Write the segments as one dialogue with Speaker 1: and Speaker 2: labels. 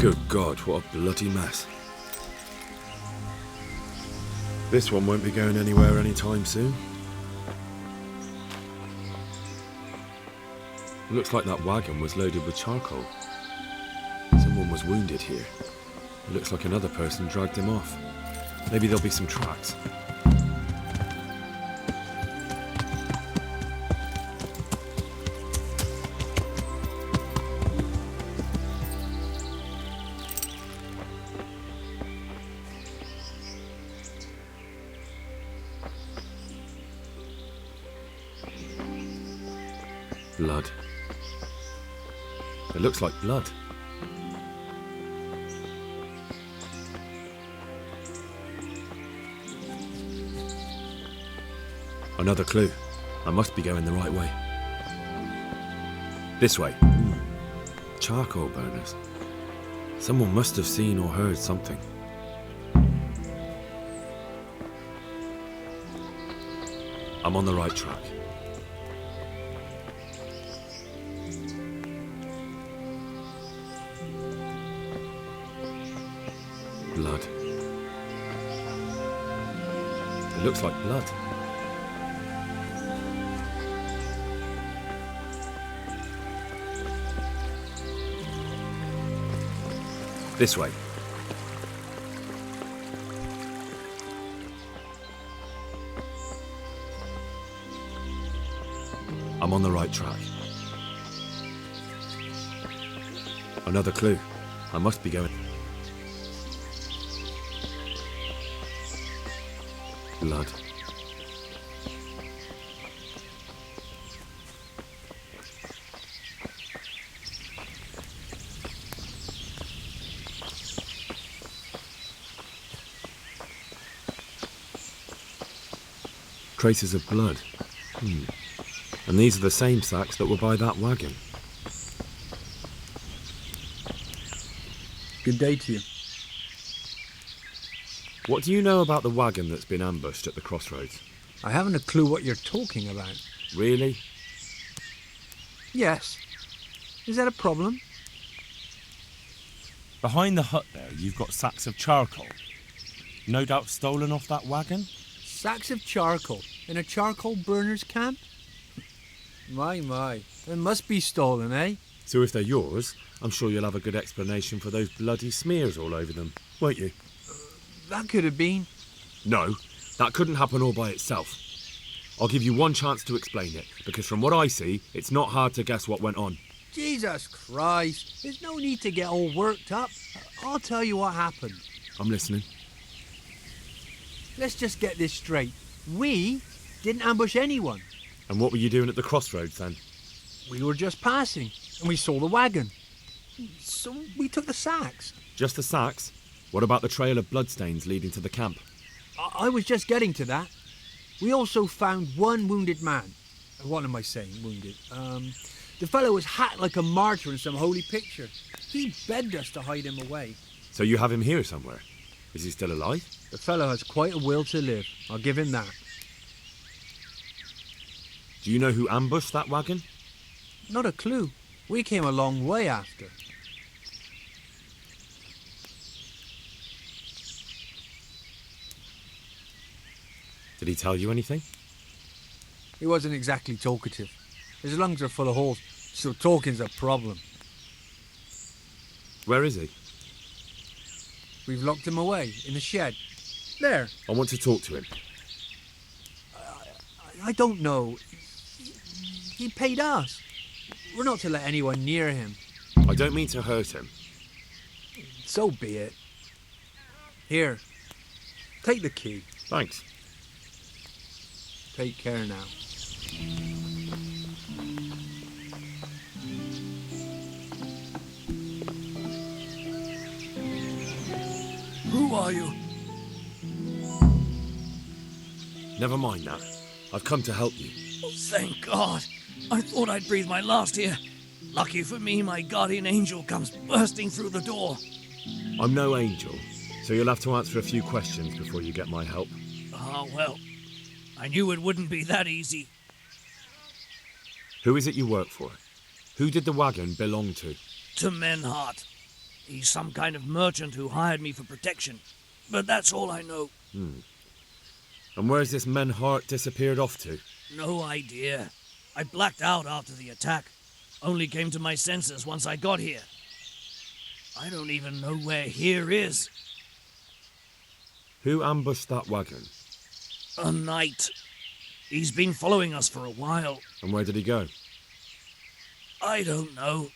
Speaker 1: Good God, what a bloody mess. This one won't be going anywhere anytime soon. Looks like that wagon was loaded with charcoal. Someone was wounded here. It looks like another person dragged him off. Maybe there'll be some tracks. Blood. It looks like blood. Another clue. I must be going the right way. This way. Charcoal burners. Someone must have seen or heard something. I'm on the right track. Blood. It looks like blood. This way. I'm on the right track. Another clue. I must be going. Blood. Traces of blood. And these are the same sacks that were by that wagon.
Speaker 2: Good day to you.
Speaker 1: What do you know about the wagon that's been ambushed at the crossroads?
Speaker 2: I haven't a clue what you're talking about.
Speaker 1: Really?
Speaker 2: Yes. Is that a problem?
Speaker 3: Behind the hut there, you've got sacks of charcoal. No doubt stolen off that wagon?
Speaker 2: Sacks of charcoal in a charcoal burner's camp? My. They must be stolen, eh?
Speaker 1: So if they're yours, I'm sure you'll have a good explanation for those bloody smears all over them, won't you?
Speaker 2: That could have been.
Speaker 1: No, that couldn't happen all by itself. I'll give you one chance to explain it, because from what I see, it's not hard to guess what went on.
Speaker 2: Jesus Christ. There's no need to get all worked up. I'll tell you what happened.
Speaker 1: I'm listening.
Speaker 2: Let's just get this straight. We didn't ambush anyone.
Speaker 1: And what were you doing at the crossroads then?
Speaker 2: We were just passing, and we saw the wagon. So we took the sacks.
Speaker 1: Just the sacks? What about the trail of bloodstains leading to the camp?
Speaker 2: I was just getting to that. We also found one wounded man. What am I saying, wounded? The fellow was hacked like a martyr in some holy picture. He begged us to hide him away.
Speaker 1: So you have him here somewhere? Is he still alive?
Speaker 2: The fellow has quite a will to live. I'll give him that.
Speaker 1: Do you know who ambushed that wagon?
Speaker 2: Not a clue. We came a long way after.
Speaker 1: Did he tell you anything?
Speaker 2: He wasn't exactly talkative. His lungs are full of holes, so talking's a problem.
Speaker 1: Where is he?
Speaker 2: We've locked him away in the shed. There.
Speaker 1: I want to talk to him.
Speaker 2: I don't know. He paid us. We're not to let anyone near him.
Speaker 1: I don't mean to hurt him.
Speaker 2: So be it. Here. Take the key.
Speaker 1: Thanks.
Speaker 2: Take care now.
Speaker 4: Who are you?
Speaker 1: Never mind that. I've come to help you.
Speaker 4: Oh, thank God. I thought I'd breathe my last here. Lucky for me, my guardian angel comes bursting through the door.
Speaker 1: I'm no angel, so you'll have to answer a few questions before you get my help.
Speaker 4: Ah, well, I knew it wouldn't be that easy.
Speaker 1: Who is it you work for? Who did the wagon belong to?
Speaker 4: To Menhart. He's some kind of merchant who hired me for protection. But that's all I know.
Speaker 1: And where's this Menhart disappeared off to?
Speaker 4: No idea. I blacked out after the attack. Only came to my senses once I got here. I don't even know where here is.
Speaker 1: Who ambushed that wagon?
Speaker 4: A knight. He's been following us for a while.
Speaker 1: And where did he go?
Speaker 4: I don't know.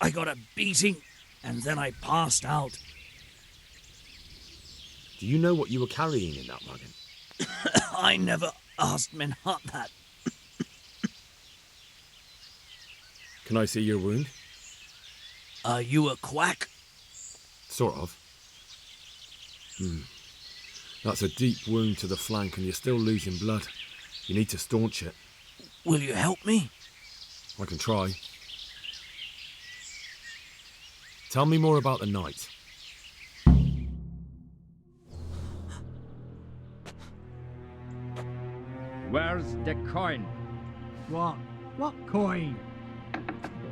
Speaker 4: I got a beating, and then I passed out.
Speaker 1: Do you know what you were carrying in that wagon?
Speaker 4: I never asked Menhart that.
Speaker 1: Can I see your wound?
Speaker 4: Are you a quack?
Speaker 1: Sort of. That's a deep wound to the flank and you're still losing blood. You need to staunch it.
Speaker 4: Will you help me?
Speaker 1: I can try. Tell me more about the knight.
Speaker 5: Where's the coin?
Speaker 2: What? What coin?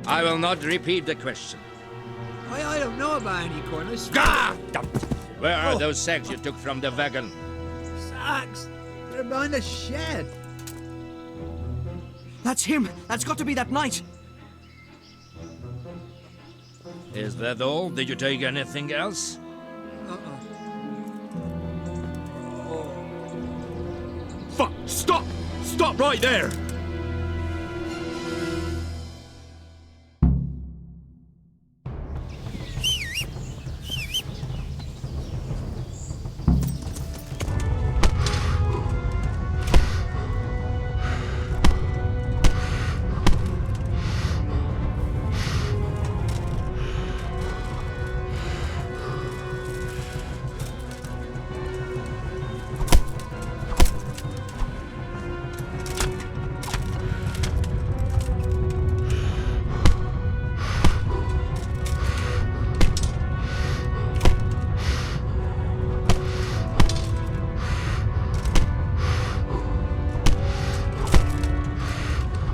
Speaker 5: I will not repeat the question.
Speaker 2: I don't know about any coin. I swear.
Speaker 5: Ah! Where are
Speaker 2: Oh.
Speaker 5: those sacks you took from the wagon?
Speaker 2: Sacks! They're behind the shed.
Speaker 4: That's him! That's got to be that knight!
Speaker 5: Is that all? Did you take anything else?
Speaker 1: Fuck! Stop! Stop right there!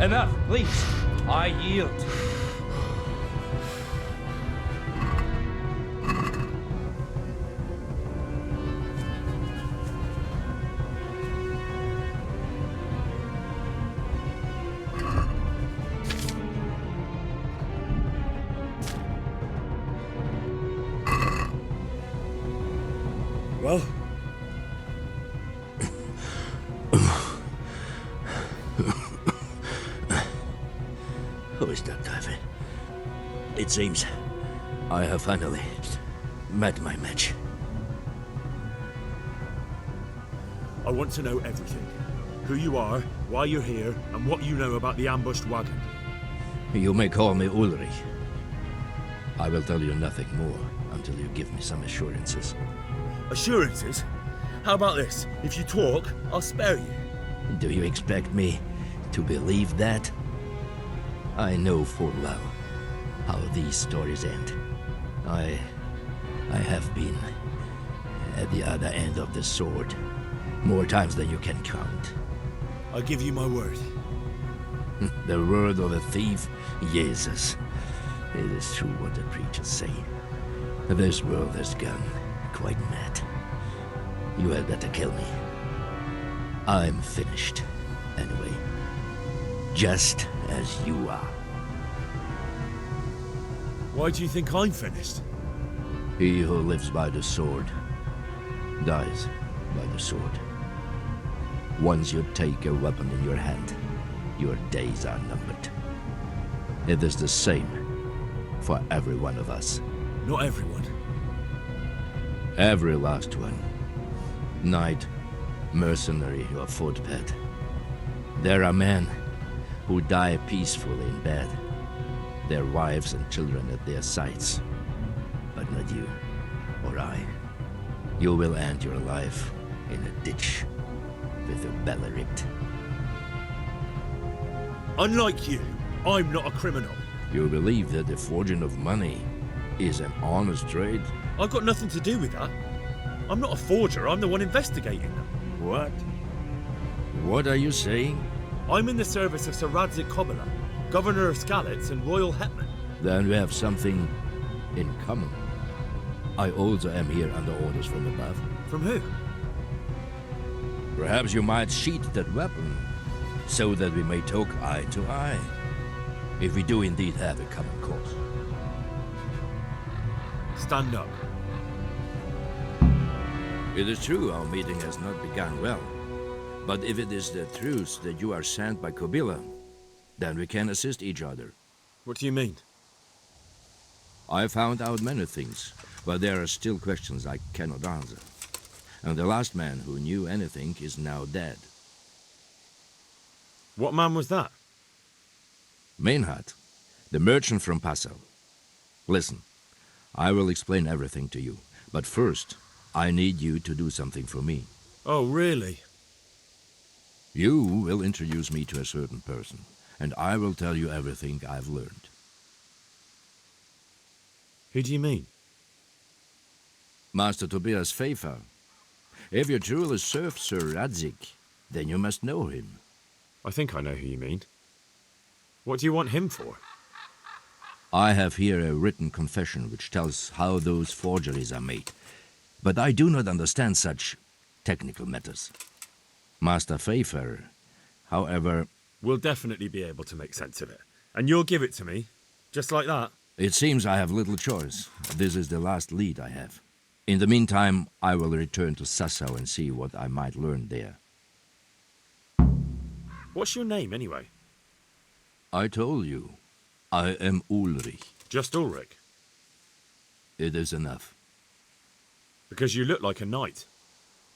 Speaker 5: Enough, please. I yield.
Speaker 1: Well?
Speaker 4: Who is that, David? It seems I have finally met my match.
Speaker 1: I want to know everything. Who you are, why you're here, and what you know about the ambushed wagon.
Speaker 4: You may call me Ulrich. I will tell you nothing more until you give me some assurances.
Speaker 1: Assurances? How about this? If you talk, I'll spare you.
Speaker 4: Do you expect me to believe that? I know full well how these stories end. I have been at the other end of the sword more times than you can count.
Speaker 1: I give you my word.
Speaker 4: The word of a thief? Jesus. It is true what the preachers say. This world has gone quite mad. You had better kill me. I'm finished, anyway. Just as you are.
Speaker 1: Why do you think I'm finished?
Speaker 4: He who lives by the sword dies by the sword. Once you take a weapon in your hand, your days are numbered. It is the same for every one of us.
Speaker 1: Not everyone.
Speaker 4: Every last one. Knight, mercenary, or footpad. There are men who die peacefully in bed, their wives and children at their sides. But not you, or I. You will end your life in a ditch, with your belly ripped.
Speaker 1: Unlike you, I'm not a criminal.
Speaker 4: You believe that the forging of money is an honest trade?
Speaker 1: I've got nothing to do with that. I'm not a forger, I'm the one investigating them.
Speaker 4: What? What are you saying?
Speaker 1: I'm in the service of Sir Radzik Kobila, Governor of Skalitz and Royal Hetman.
Speaker 4: Then we have something in common. I also am here under orders from above.
Speaker 1: From who?
Speaker 4: Perhaps you might sheath that weapon, so that we may talk eye to eye, if we do indeed have a common cause.
Speaker 1: Stand up.
Speaker 4: It is true our meeting has not begun well, but if it is the truth that you are sent by Kobila, then we can assist each other.
Speaker 1: What do you mean?
Speaker 4: I found out many things, but there are still questions I cannot answer. And the last man who knew anything is now dead.
Speaker 1: What man was that?
Speaker 4: Meinhard, the merchant from Passau. Listen, I will explain everything to you, but first, I need you to do something for me.
Speaker 1: Oh, really?
Speaker 4: You will introduce me to a certain person, and I will tell you everything I've learned.
Speaker 1: Who do you mean?
Speaker 4: Master Tobias Pfeiffer. If you truly serve Sir Radzik, then you must know him.
Speaker 1: I think I know who you mean. What do you want him for?
Speaker 4: I have here a written confession which tells how those forgeries are made, but I do not understand such technical matters. Master Pfeiffer, however...
Speaker 1: We'll definitely be able to make sense of it. And you'll give it to me, just like that.
Speaker 4: It seems I have little choice. This is the last lead I have. In the meantime, I will return to Sassau and see what I might learn there.
Speaker 1: What's your name, anyway?
Speaker 4: I told you, I am Ulrich.
Speaker 1: Just Ulrich?
Speaker 4: It is enough.
Speaker 1: Because you look like a knight.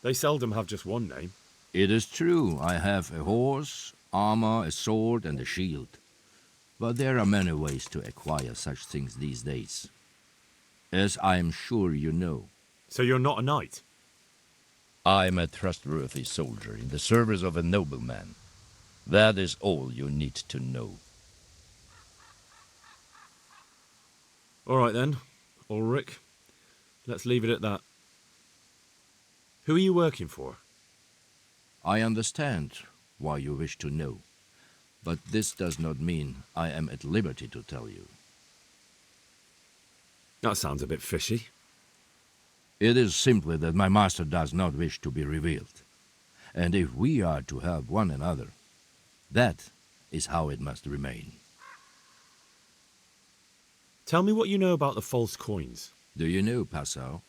Speaker 1: They seldom have just one name.
Speaker 4: It is true, I have a horse, armor, a sword, and a shield. But there are many ways to acquire such things these days. As I am sure you know.
Speaker 1: So you're not a knight?
Speaker 5: I am a trustworthy soldier in the service of a nobleman. That is all you need to know.
Speaker 1: All right then, Ulrich. Let's leave it at that. Who are you working for?
Speaker 4: I understand why you wish to know, but this does not mean I am at liberty to tell you.
Speaker 1: That sounds a bit fishy.
Speaker 4: It is simply that my master does not wish to be revealed. And if we are to help one another, that is how it must remain.
Speaker 1: Tell me what you know about the false coins.
Speaker 4: Do you know Passau?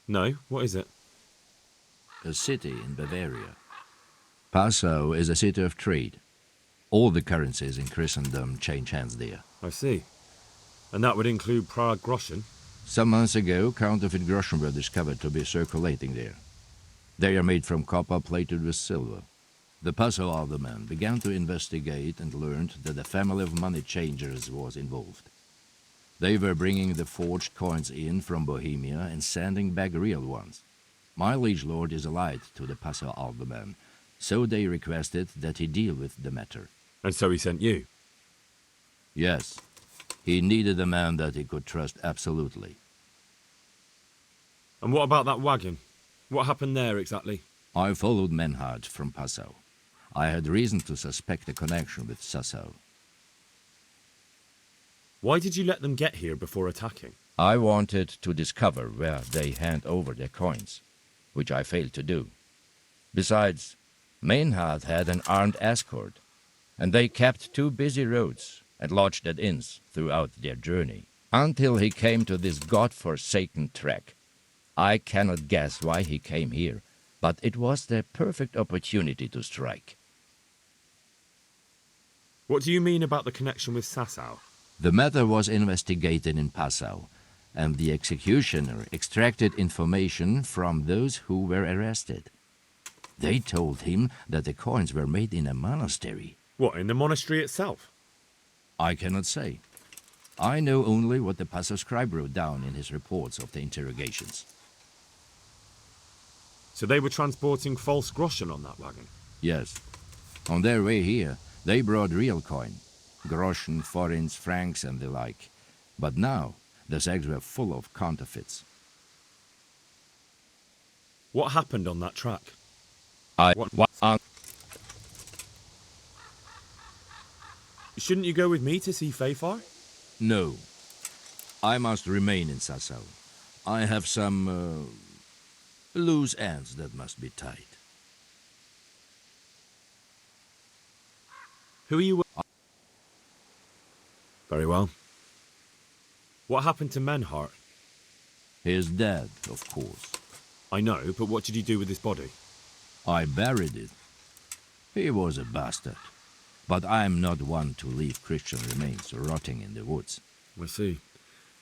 Speaker 1: No, what is it?
Speaker 4: A city in Bavaria. Passau is a city of trade. All the currencies in Christendom change hands there.
Speaker 1: I see. And that would include Prague groschen?
Speaker 4: Some months ago, counterfeit groschen were discovered to be circulating there. They are made from copper plated with silver. The Passau alderman began to investigate and learned that a family of money changers was involved. They were bringing the forged coins in from Bohemia and sending back real ones. My liege lord is allied to the Passau alderman, so they requested that he deal with the matter.
Speaker 1: And so he sent you?
Speaker 4: Yes. He needed a man that he could trust absolutely.
Speaker 1: And what about that wagon? What happened there exactly?
Speaker 4: I followed Meinhard from Passau. I had reason to suspect a connection with Sassau.
Speaker 1: Why did you let them get here before attacking?
Speaker 5: I wanted to discover where they hand over their coins, which I failed to do. Besides, Meinhard had an armed escort, and they kept 2 busy roads and lodged at inns throughout their journey, until he came to this god-forsaken track. I cannot guess why he came here, but it was the perfect opportunity to strike.
Speaker 1: What do you mean about the connection with Sassau?
Speaker 4: The matter was investigated in Passau, and the executioner extracted information from those who were arrested. They told him that the coins were made in a monastery.
Speaker 1: What, in the monastery itself?
Speaker 4: I cannot say. I know only what the Passau scribe wrote down in his reports of the interrogations.
Speaker 1: So they were transporting false groschen on that wagon?
Speaker 4: Yes. On their way here, they brought real coin. Groschen, forints, francs, and the like. But now, the sacks were full of counterfeits.
Speaker 1: What happened on that track? Shouldn't you go with me to see Pfeiffer?
Speaker 4: No. I must remain in Sasau. I have some loose ends that must be tied.
Speaker 1: Who are you? Very well. What happened to Menhart?
Speaker 4: He is dead, of course.
Speaker 1: I know, but what did you do with his body?
Speaker 4: I buried it. He was a bastard. But I am not one to leave Christian remains rotting in the woods.
Speaker 1: I see.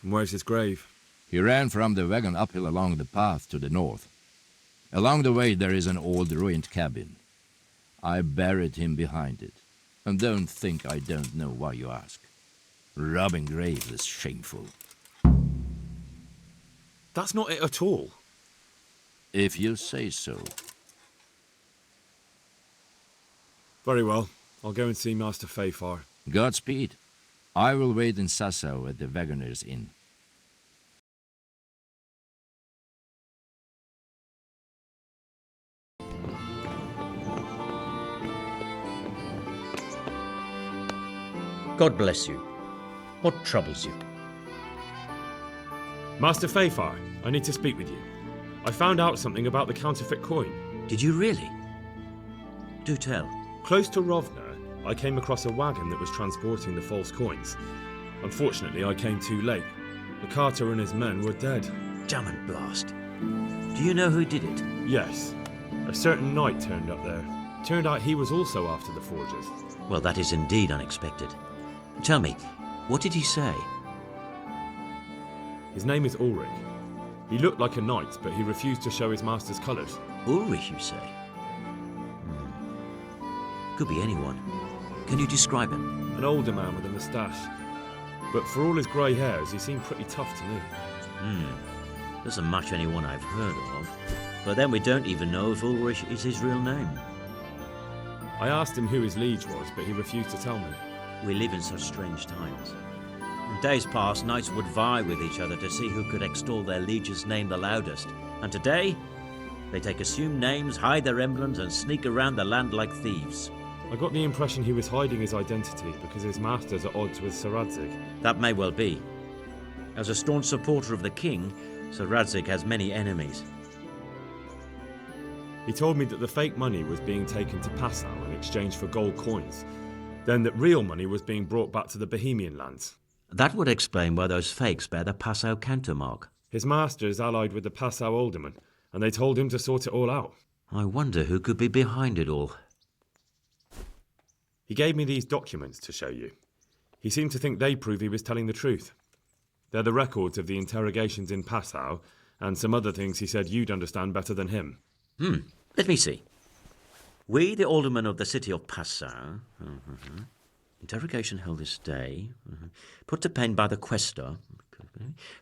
Speaker 1: And where's his grave?
Speaker 4: He ran from the wagon uphill along the path to the north. Along the way there is an old ruined cabin. I buried him behind it. And don't think I don't know why you ask. Robbing graves is shameful.
Speaker 1: That's not it at all.
Speaker 4: If you say so.
Speaker 1: Very well. I'll go and see Master Fafar.
Speaker 4: Godspeed. I will wait in Sasau at the Wagoner's Inn.
Speaker 6: God bless you. What troubles you?
Speaker 1: Master Fafar, I need to speak with you. I found out something about the counterfeit coin.
Speaker 6: Did you really? Do tell.
Speaker 1: Close to Rovna, I came across a wagon that was transporting the false coins. Unfortunately, I came too late. The carter and his men were dead.
Speaker 6: Damn and blast. Do you know who did it?
Speaker 1: Yes. A certain knight turned up there. Turned out he was also after the forgers.
Speaker 6: Well, that is indeed unexpected. Tell me, what did he say?
Speaker 1: His name is Ulrich. He looked like a knight, but he refused to show his master's colours.
Speaker 6: Ulrich, you say? Could be anyone. Can you describe him?
Speaker 1: An older man with a moustache. But for all his grey hairs, he seemed pretty tough to me.
Speaker 6: Doesn't match anyone I've heard of. But then we don't even know if Ulrich is his real name.
Speaker 1: I asked him who his liege was, but he refused to tell me.
Speaker 6: We live in such strange times. In days past, knights would vie with each other to see who could extol their liege's name the loudest. And today, they take assumed names, hide their emblems, and sneak around the land like thieves.
Speaker 1: I got the impression he was hiding his identity because his master's at odds with Sir Radzig.
Speaker 6: That may well be. As a staunch supporter of the king, Sir Radzig has many enemies.
Speaker 1: He told me that the fake money was being taken to Passau in exchange for gold coins, then that real money was being brought back to the Bohemian lands.
Speaker 6: That would explain why those fakes bear the Passau countermark.
Speaker 1: His master is allied with the Passau alderman, and they told him to sort it all out.
Speaker 6: I wonder who could be behind it all.
Speaker 1: He gave me these documents to show you. He seemed to think they prove he was telling the truth. They're the records of the interrogations in Passau, and some other things he said you'd understand better than him.
Speaker 6: Let me see. We, the aldermen of the city of Passau, interrogation held this day, put to pen by the questor.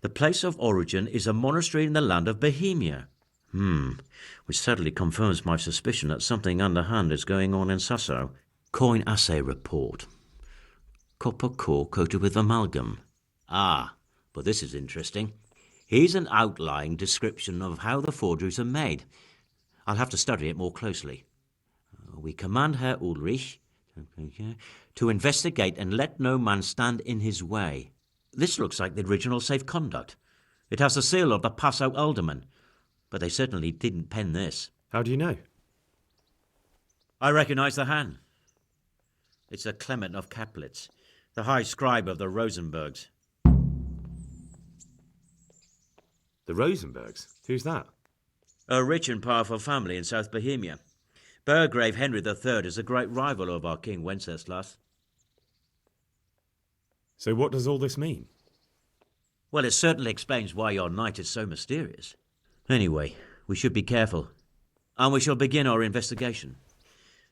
Speaker 6: The place of origin is a monastery in the land of Bohemia. Which certainly confirms my suspicion that something underhand is going on in Sasau. Coin assay report. Copper core coated with amalgam. Ah, but this is interesting. Here's an outline description of how the forgeries are made. I'll have to study it more closely. We command Herr Ulrich to investigate and let no man stand in his way. This looks like the original safe conduct. It has the seal of the Passau alderman, but they certainly didn't pen this.
Speaker 1: How do you know?
Speaker 6: I recognize the hand. It's a Clement of Kaplitz, the high scribe of the Rosenbergs.
Speaker 1: The Rosenbergs? Who's that?
Speaker 6: A rich and powerful family in South Bohemia. Burgrave Henry III is a great rival of our King Wenceslas.
Speaker 1: So what does all this mean?
Speaker 6: Well, it certainly explains why your knight is so mysterious. Anyway, we should be careful. And we shall begin our investigation.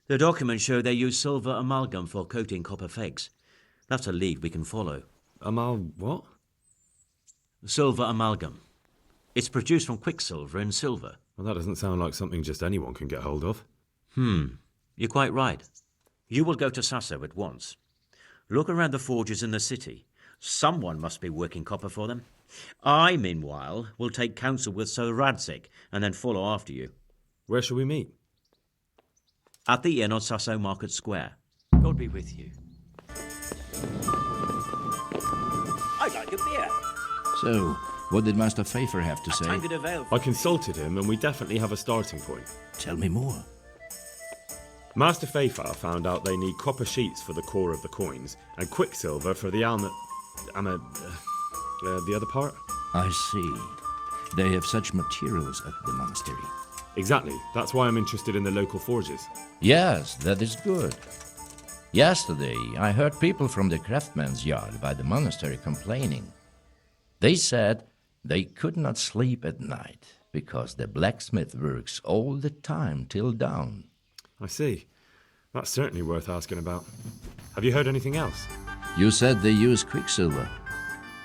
Speaker 6: The documents show they use silver amalgam for coating copper fakes. That's a lead we can follow.
Speaker 1: What?
Speaker 6: Silver amalgam. It's produced from quicksilver and silver.
Speaker 1: Well, that doesn't sound like something just anyone can get hold of.
Speaker 6: You're quite right. You will go to Sasau at once. Look around the forges in the city. Someone must be working copper for them. I, meanwhile, will take counsel with Sir Radzig and then follow after you.
Speaker 1: Where shall we meet?
Speaker 6: At the inn on Sasau Market Square. God be with you. I'd like a beer.
Speaker 4: So, what did Master Pfeiffer have to say?
Speaker 1: I consulted him, and we definitely have a starting point.
Speaker 4: Tell me more.
Speaker 1: Master Pfeiffer found out they need copper sheets for the core of the coins, and quicksilver for the the other part?
Speaker 4: I see. They have such materials at the monastery.
Speaker 1: Exactly. That's why I'm interested in the local forges.
Speaker 5: Yes, that is good. Yesterday, I heard people from the craftsman's yard by the monastery complaining. They said they could not sleep at night because the blacksmith works all the time till dawn.
Speaker 1: I see. That's certainly worth asking about. Have you heard anything else?
Speaker 4: You said they use quicksilver.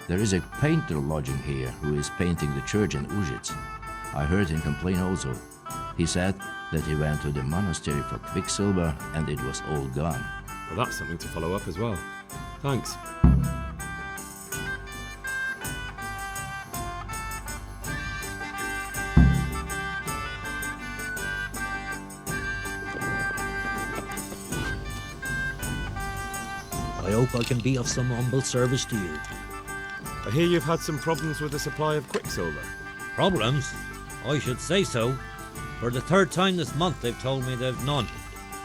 Speaker 4: There is a painter lodging here who is painting the church in Ujits. I heard him complain also. He said that he went to the monastery for quicksilver and it was all gone.
Speaker 1: Well, that's something to follow up as well. Thanks.
Speaker 7: I hope I can be of some humble service to you.
Speaker 1: I hear you've had some problems with the supply of quicksilver.
Speaker 7: Problems? I should say so. For the third time this month they've told me they've none.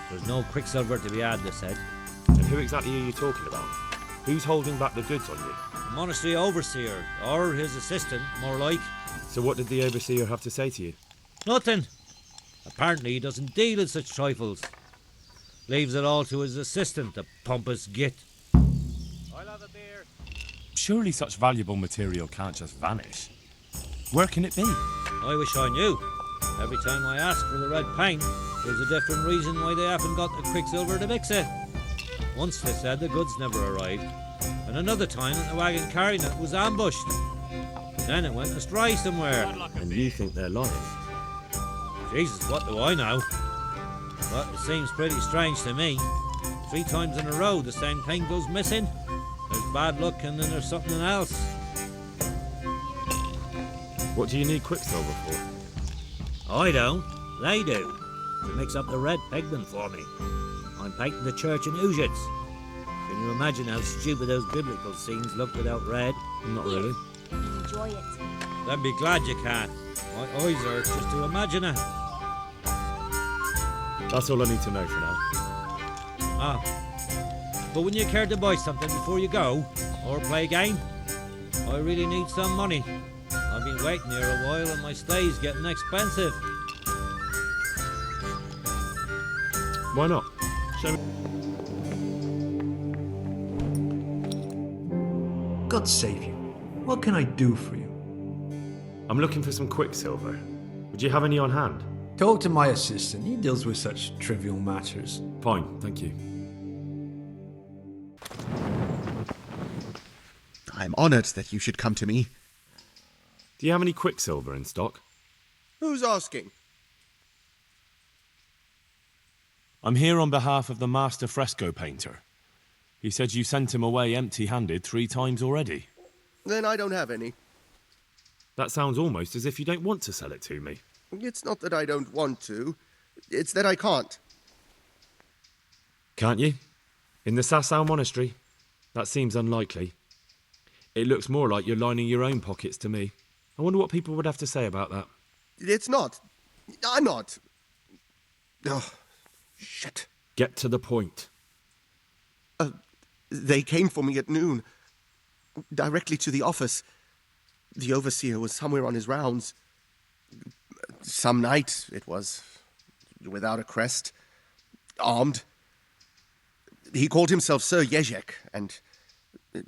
Speaker 7: There's no quicksilver to be had, they said.
Speaker 1: And who exactly are you talking about? Who's holding back the goods on you?
Speaker 7: The monastery overseer, or his assistant, more like.
Speaker 1: So what did the overseer have to say to you?
Speaker 7: Nothing. Apparently he doesn't deal in such trifles. Leaves it all to his assistant, the pompous git. I'll have a beer.
Speaker 3: Surely such valuable material can't just vanish. Where can it be?
Speaker 7: I wish I knew. Every time I ask for the red paint, there's a different reason why they haven't got the quicksilver to mix it. Once they said the goods never arrived, and another time that the wagon carrying it was ambushed. Then it went astray somewhere.
Speaker 1: And you think they're lying?
Speaker 7: Jesus, what do I know? But it seems pretty strange to me. 3 times in a row the same thing goes missing. There's bad luck and then there's something else.
Speaker 1: What do you need quicksilver for?
Speaker 7: I don't. They do. To mix up the red pigment for me. I'm painting the church in Ujits. Can you imagine how stupid those biblical scenes look without red?
Speaker 1: Not really.
Speaker 8: Enjoy it.
Speaker 7: Then be glad you can. My eyes hurt just to imagine it.
Speaker 1: That's all I need to know for now.
Speaker 7: Ah. But wouldn't you care to buy something before you go? Or play a game? I really need some money. I've been waiting here a while and my stay's getting expensive.
Speaker 1: Why not? Show me.
Speaker 2: God save you. What can I do for you?
Speaker 1: I'm looking for some quicksilver. Would you have any on hand?
Speaker 2: Talk to my assistant. He deals with such trivial matters.
Speaker 1: Fine, thank you.
Speaker 9: I'm honored that you should come to me.
Speaker 1: Do you have any quicksilver in stock?
Speaker 9: Who's asking?
Speaker 3: I'm here on behalf of the master fresco painter. He said you sent him away empty-handed 3 times already.
Speaker 9: Then I don't have any.
Speaker 1: That sounds almost as if you don't want to sell it to me.
Speaker 9: It's not that I don't want to. It's that I can't.
Speaker 1: Can't you? In the Sasau monastery? That seems unlikely. It looks more like you're lining your own pockets to me. I wonder what people would have to say about that.
Speaker 9: It's not. I'm not. Oh, shit.
Speaker 1: Get to the point.
Speaker 9: They came for me at noon. Directly to the office. The overseer was somewhere on his rounds. Some night, it was. Without a crest. Armed. He called himself Sir Jezek, and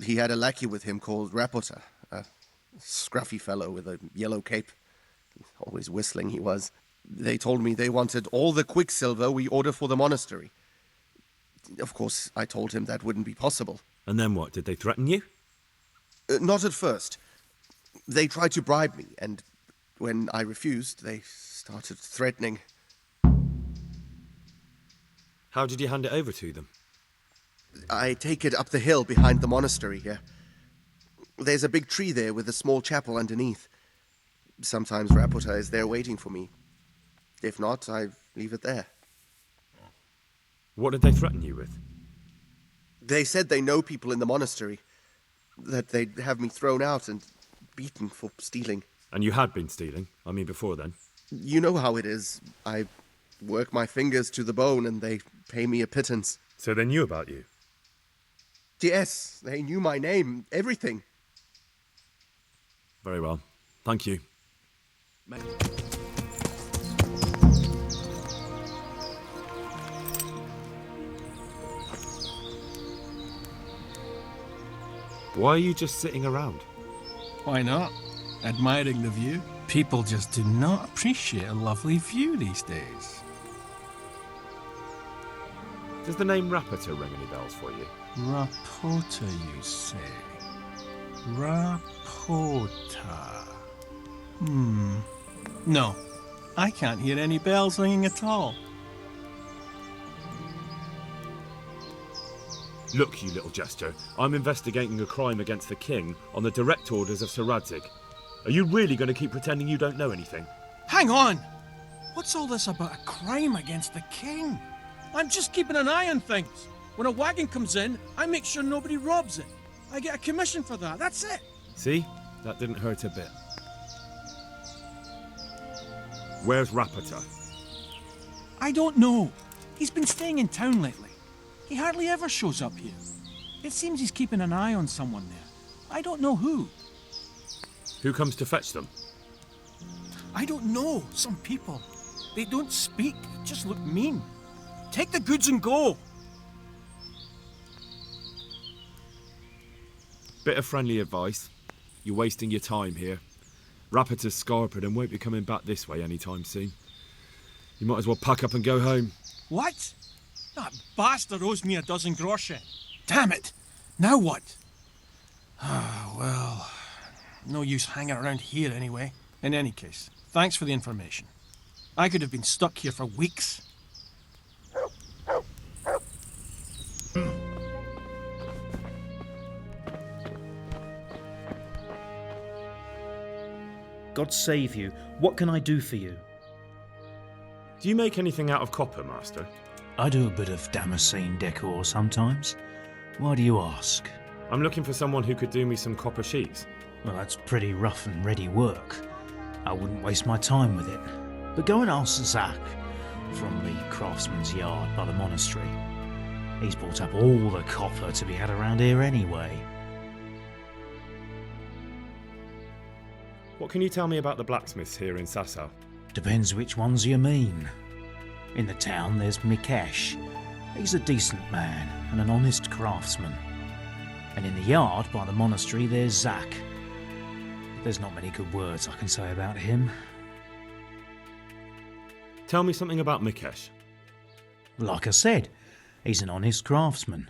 Speaker 9: he had a lackey with him called Rapota, a scruffy fellow with a yellow cape. Always whistling he was. They told me they wanted all the quicksilver we order for the monastery. Of course, I told him that wouldn't be possible.
Speaker 1: And then what? Did they threaten you?
Speaker 9: Not at first. They tried to bribe me, and when I refused, they started threatening.
Speaker 1: How did you hand it over to them?
Speaker 9: I take it up the hill behind the monastery here. There's a big tree there with a small chapel underneath. Sometimes Rapota is there waiting for me. If not, I leave it there.
Speaker 1: What did they threaten you with?
Speaker 9: They said they know people in the monastery, that they'd have me thrown out and beaten for stealing.
Speaker 1: And you had been stealing, I mean before then.
Speaker 9: You know how it is. I work my fingers to the bone and they pay me a pittance.
Speaker 1: So they knew about you?
Speaker 9: Yes, they knew my name, everything.
Speaker 1: Very well. Thank you. Why are you just sitting around?
Speaker 8: Why not? Admiring the view. People just do not appreciate a lovely view these days.
Speaker 1: Does the name Rapita ring any bells for you?
Speaker 8: Rapota, you say? Rapota. No, I can't hear any bells ringing at all.
Speaker 1: Look, you little jester, I'm investigating a crime against the king on the direct orders of Sir Radzig. Are you really going to keep pretending you don't know anything?
Speaker 8: Hang on! What's all this about a crime against the king? I'm just keeping an eye on things. When a wagon comes in, I make sure nobody robs it. I get a commission for that, that's it.
Speaker 1: See? That didn't hurt a bit. Where's Rapita?
Speaker 8: I don't know. He's been staying in town lately. He hardly ever shows up here. It seems he's keeping an eye on someone there. I don't know who.
Speaker 1: Who comes to fetch them?
Speaker 8: I don't know. Some people. They don't speak, they just look mean. Take the goods and go.
Speaker 1: Bit of friendly advice. You're wasting your time here. Rapita's scarpered and won't be coming back this way anytime soon. You might as well pack up and go home.
Speaker 8: What? That bastard owes me a dozen groschen. Damn it! Now what? Ah, well, no use hanging around here anyway. In any case, thanks for the information. I could have been stuck here for weeks.
Speaker 10: God save you. What can I do for you?
Speaker 1: Do you make anything out of copper, Master?
Speaker 11: I do a bit of Damascene decor sometimes. Why do you ask?
Speaker 1: I'm looking for someone who could do me some copper sheets.
Speaker 11: Well, that's pretty rough and ready work. I wouldn't waste my time with it. But go and ask Zach from the craftsman's yard by the monastery. He's bought up all the copper to be had around here anyway.
Speaker 1: What can you tell me about the blacksmiths here in Sasau?
Speaker 11: Depends which ones you mean. In the town there's Mikesh. He's a decent man and an honest craftsman. And in the yard by the monastery there's Zach. There's not many good words I can say about him.
Speaker 1: Tell me something about Mikesh.
Speaker 11: Like I said, he's an honest craftsman,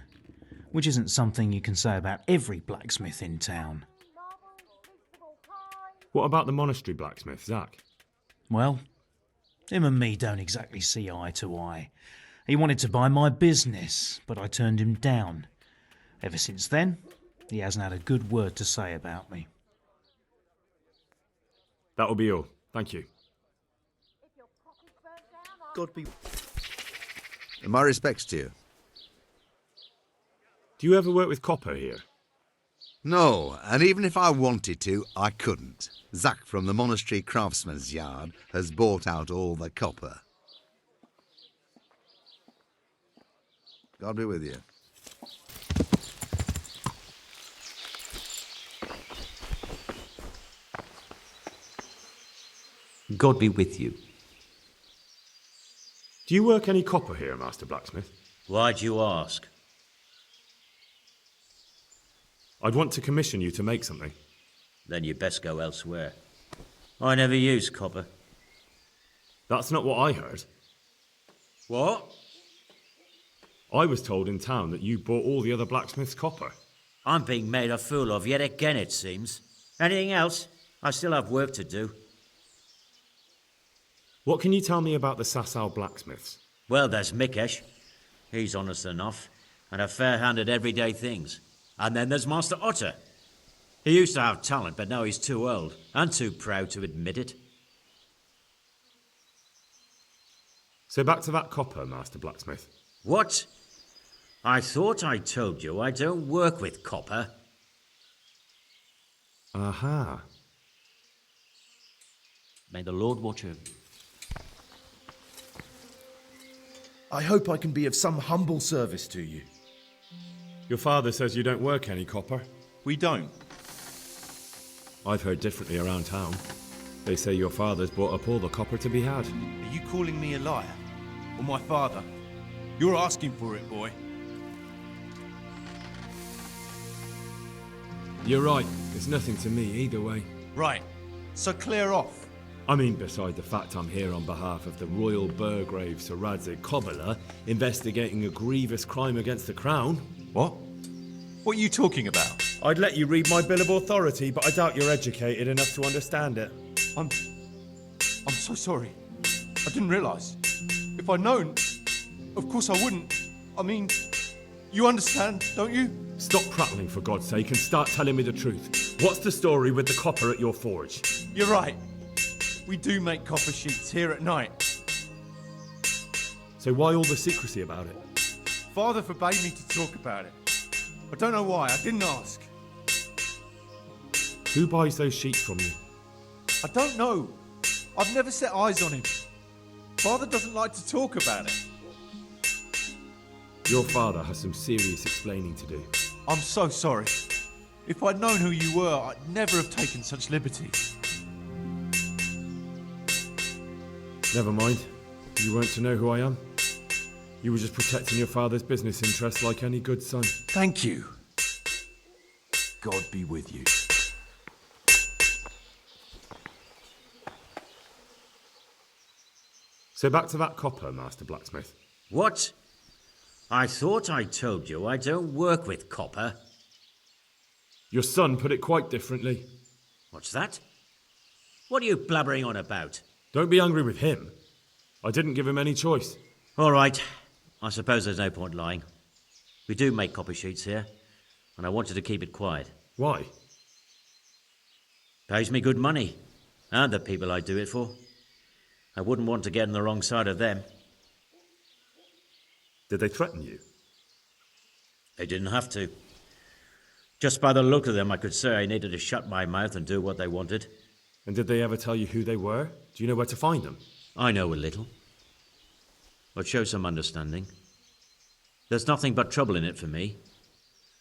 Speaker 11: which isn't something you can say about every blacksmith in town.
Speaker 1: What about the monastery blacksmith, Zach?
Speaker 11: Well, him and me don't exactly see eye to eye. He wanted to buy my business, but I turned him down. Ever since then, he hasn't had a good word to say about me.
Speaker 1: That'll be all. Thank you.
Speaker 10: God be...
Speaker 12: My respects to you.
Speaker 1: Do you ever work with copper here?
Speaker 12: No, and even if I wanted to, I couldn't. Zach from the monastery craftsman's yard has bought out all the copper. God be with you.
Speaker 6: God be with you.
Speaker 1: Do you work any copper here, Master Blacksmith?
Speaker 6: Why'd you ask?
Speaker 1: I'd want to commission you to make something.
Speaker 6: Then you best go elsewhere. I never use copper.
Speaker 1: That's not what I heard.
Speaker 6: What?
Speaker 1: I was told in town that you bought all the other blacksmiths' copper.
Speaker 6: I'm being made a fool of yet again, it seems. Anything else? I still have work to do.
Speaker 1: What can you tell me about the Sasau blacksmiths?
Speaker 6: Well, there's Mikesh. He's honest enough, and a fair-hand at everyday things. And then there's Master Otter. He used to have talent, but now he's too old, and too proud to admit it.
Speaker 1: So back to that copper, Master Blacksmith.
Speaker 6: What? I thought I told you I don't work with copper.
Speaker 1: Aha.
Speaker 6: May the Lord watch over you.
Speaker 13: I hope I can be of some humble service to you.
Speaker 1: Your father says you don't work any copper.
Speaker 14: We don't.
Speaker 1: I've heard differently around town. They say your father's bought up all the copper to be had.
Speaker 14: Are you calling me a liar? Or my father? You're asking for it, boy.
Speaker 1: You're right. It's nothing to me either way.
Speaker 14: Right. So clear off.
Speaker 1: I mean, beside the fact I'm here on behalf of the Royal Burgrave Sir Radzig Kobyla, investigating a grievous crime against the Crown.
Speaker 14: What? What are you talking about?
Speaker 1: I'd let you read my Bill of Authority, but I doubt you're educated enough to understand it.
Speaker 14: I'm so sorry. I didn't realise. If I'd known, of course I wouldn't. I mean, you understand, don't you?
Speaker 1: Stop prattling, for God's sake, and start telling me the truth. What's the story with the copper at your forge?
Speaker 14: You're right. We do make copper sheets here at night.
Speaker 1: So why all the secrecy about it?
Speaker 14: Father forbade me to talk about it. I don't know why. I didn't ask.
Speaker 1: Who buys those sheets from you?
Speaker 14: I don't know. I've never set eyes on him. Father doesn't like to talk about it.
Speaker 1: Your father has some serious explaining to do.
Speaker 14: I'm so sorry. If I'd known who you were, I'd never have taken such liberties.
Speaker 1: Never mind. You weren't to know who I am. You were just protecting your father's business interests like any good son.
Speaker 14: Thank you. God be with you.
Speaker 1: So back to that copper, Master Blacksmith.
Speaker 6: What? I thought I told you I don't work with copper.
Speaker 1: Your son put it quite differently.
Speaker 6: What's that? What are you blabbering on about?
Speaker 1: Don't be angry with him. I didn't give him any choice.
Speaker 6: All right. I suppose there's no point lying. We do make copper sheets here, and I wanted to keep it quiet.
Speaker 1: Why?
Speaker 6: Pays me good money, and the people I do it for. I wouldn't want to get on the wrong side of them.
Speaker 1: Did they threaten you?
Speaker 6: They didn't have to. Just by the look of them, I could say I needed to shut my mouth and do what they wanted.
Speaker 1: And did they ever tell you who they were? Do you know where to find them?
Speaker 6: I know a little. But show some understanding. There's nothing but trouble in it for me.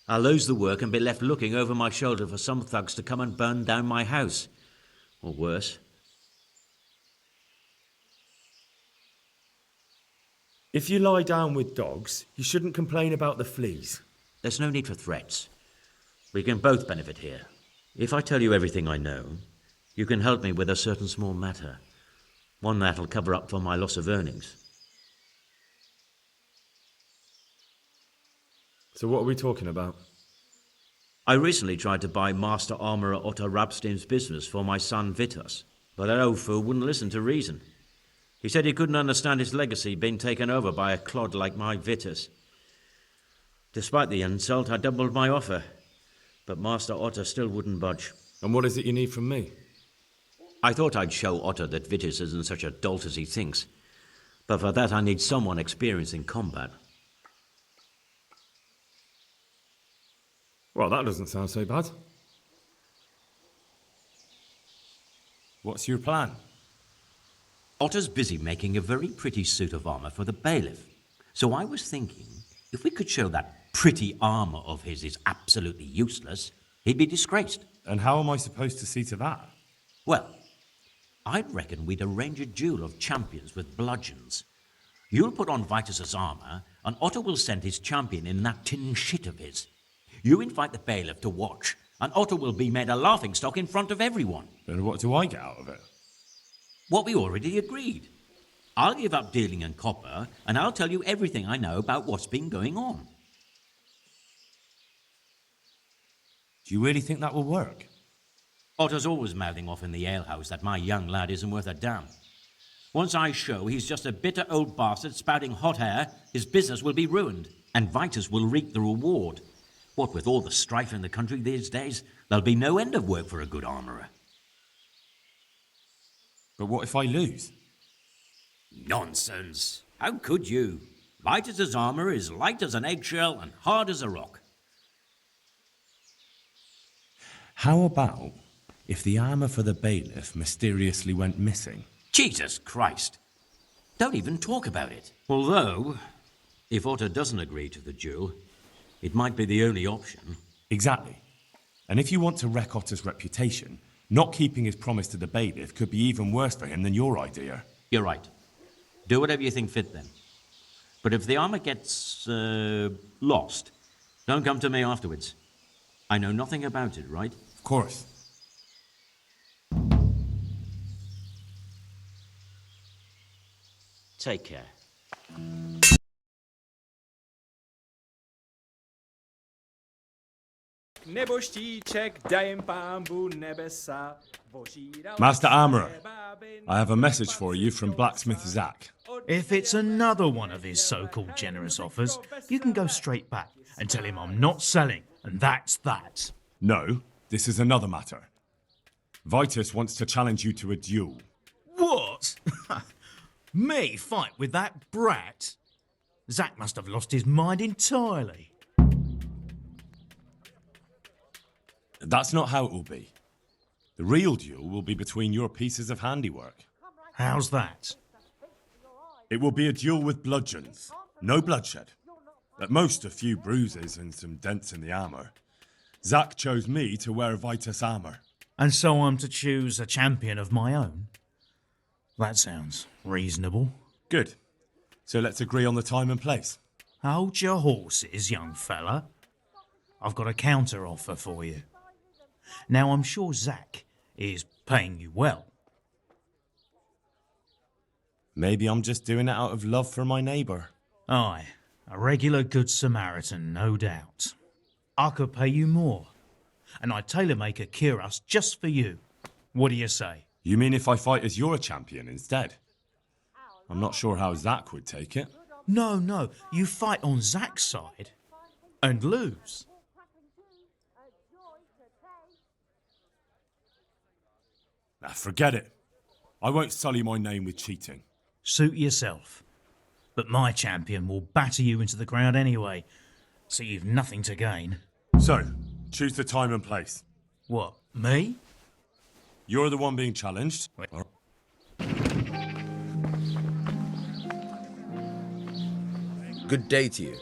Speaker 6: I'll lose the work and be left looking over my shoulder for some thugs to come and burn down my house. Or worse.
Speaker 1: If you lie down with dogs, you shouldn't complain about the fleas.
Speaker 6: There's no need for threats. We can both benefit here. If I tell you everything I know, you can help me with a certain small matter. One that'll cover up for my loss of earnings.
Speaker 1: So what are we talking about?
Speaker 6: I recently tried to buy Master Armourer Otto Rabstin's business for my son Vitus, but that old fool wouldn't listen to reason. He said he couldn't understand his legacy being taken over by a clod like my Vitus. Despite the insult, I doubled my offer, but Master Otto still wouldn't budge.
Speaker 1: And what is it you need from me?
Speaker 6: I thought I'd show Otto that Vitus isn't such a dolt as he thinks, but for that I need someone experienced in combat.
Speaker 1: Well, that doesn't sound so bad. What's your plan?
Speaker 6: Otto's busy making a very pretty suit of armour for the bailiff. So I was thinking, if we could show that pretty armour of his is absolutely useless, he'd be disgraced.
Speaker 1: And how am I supposed to see to that?
Speaker 6: Well, I'd reckon we'd arrange a duel of champions with bludgeons. You'll put on Vitus's armour, and Otto will send his champion in that tin shit of his. You invite the bailiff to watch, and Otto will be made a laughingstock in front of everyone.
Speaker 1: And what do I get out of it?
Speaker 6: What we already agreed. I'll give up dealing in copper, and I'll tell you everything I know about what's been going on.
Speaker 1: Do you really think that will work?
Speaker 6: Otto's always mouthing off in the alehouse that my young lad isn't worth a damn. Once I show he's just a bitter old bastard spouting hot air, his business will be ruined, and Vitus will reap the reward. What with all the strife in the country these days, there'll be no end of work for a good armourer.
Speaker 1: But what if I lose?
Speaker 6: Nonsense. How could you? Vitus's armour is light as an eggshell and hard as a rock.
Speaker 1: How about
Speaker 3: If the armour for the bailiff mysteriously went missing...
Speaker 6: Jesus Christ! Don't even talk about it. Although, if Otto doesn't agree to the duel, it might be the only option.
Speaker 3: Exactly. And if you want to wreck Otto's reputation, not keeping his promise to the bailiff could be even worse for him than your idea.
Speaker 6: You're right. Do whatever you think fit then. But if the armor gets lost, don't come to me afterwards. I know nothing about it, right?
Speaker 3: Of course.
Speaker 6: Take care.
Speaker 3: Master Armourer, I have a message for you from blacksmith Zach.
Speaker 11: If it's another one of his so-called generous offers, you can go straight back and tell him I'm not selling, and that's that.
Speaker 3: No, this is another matter. Vitus wants to challenge you to a duel.
Speaker 11: What? Me fight with that brat? Zach must have lost his mind entirely.
Speaker 3: That's not how it will be. The real duel will be between your pieces of handiwork.
Speaker 11: How's that?
Speaker 3: It will be a duel with bludgeons. No bloodshed. At most, a few bruises and some dents in the armour. Zach chose me to wear Vitus armour.
Speaker 11: And so I'm to choose a champion of my own? That sounds reasonable.
Speaker 3: Good. So let's agree on the time and place.
Speaker 11: Hold your horses, young fella. I've got a counter offer for you. Now, I'm sure Zach is paying you well.
Speaker 3: Maybe I'm just doing it out of love for my neighbour.
Speaker 11: Aye, a regular good Samaritan, no doubt. I could pay you more, and I'd tailor-make a cuirass just for you. What do you say?
Speaker 3: You mean if I fight as your champion instead? I'm not sure how Zach would take it.
Speaker 11: No, you fight on Zach's side and lose.
Speaker 3: Nah, forget it. I won't sully my name with cheating.
Speaker 11: Suit yourself. But my champion will batter you into the ground anyway, so you've nothing to gain.
Speaker 3: So, choose the time and place.
Speaker 11: What, me?
Speaker 3: You're the one being challenged.
Speaker 15: Good day to you.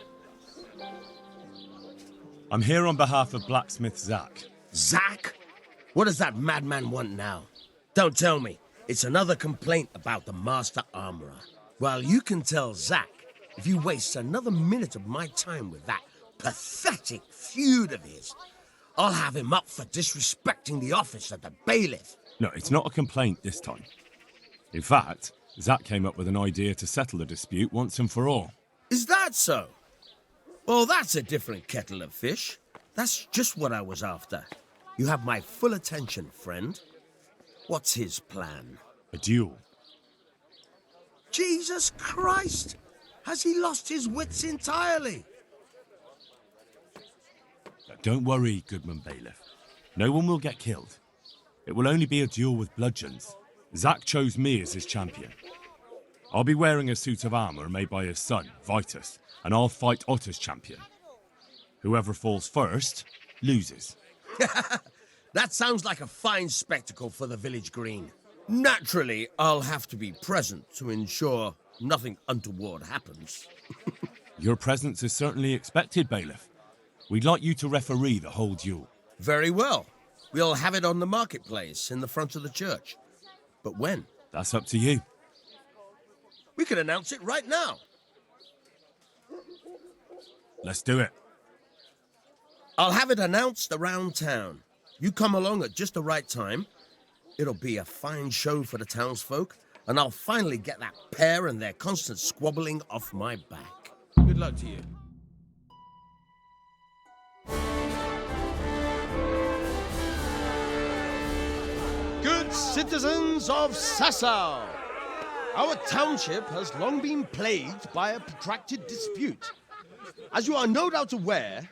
Speaker 3: I'm here on behalf of blacksmith Zach.
Speaker 15: Zach? What does that madman want now? Don't tell me. It's another complaint about the Master Armourer. Well, you can tell Zach if you waste another minute of my time with that pathetic feud of his. I'll have him up for disrespecting the office of the bailiff.
Speaker 3: No, it's not a complaint this time. In fact, Zach came up with an idea to settle the dispute once and for all.
Speaker 15: Is that so? Well, that's a different kettle of fish. That's just what I was after. You have my full attention, friend. What's his plan?
Speaker 3: A duel.
Speaker 15: Jesus Christ! Has he lost his wits entirely?
Speaker 3: Don't worry, Goodman Bailiff. No one will get killed. It will only be a duel with bludgeons. Zach chose me as his champion. I'll be wearing a suit of armour made by his son, Vitus, and I'll fight Otto's champion. Whoever falls first, loses.
Speaker 15: That sounds like a fine spectacle for the village green. Naturally, I'll have to be present to ensure nothing untoward happens.
Speaker 3: Your presence is certainly expected, Bailiff. We'd like you to referee the whole duel.
Speaker 15: Very well. We'll have it on the marketplace in the front of the church. But when?
Speaker 3: That's up to you.
Speaker 15: We could announce it right now.
Speaker 3: Let's do it.
Speaker 15: I'll have it announced around town. You come along at just the right time. It'll be a fine show for the townsfolk, and I'll finally get that pair and their constant squabbling off my back.
Speaker 14: Good luck to you. Good citizens of Sasau, our township has long been plagued by a protracted dispute. As you are no doubt aware,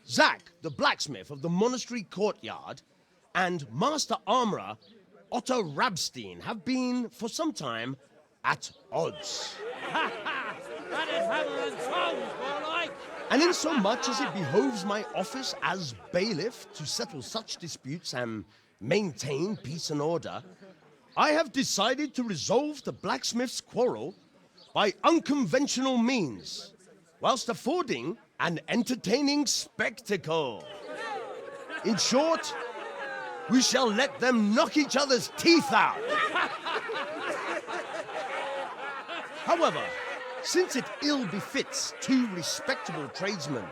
Speaker 14: Zach, the blacksmith of the monastery courtyard, and Master Armourer Otto Rabstein have been, for some time, at odds.
Speaker 7: That is hammer and tongs, more like.
Speaker 14: And insomuch as it behoves my office as bailiff to settle such disputes and maintain peace and order, I have decided to resolve the blacksmith's quarrel by unconventional means, whilst affording an entertaining spectacle. In short, we shall let them knock each other's teeth out. However, since it ill befits two respectable tradesmen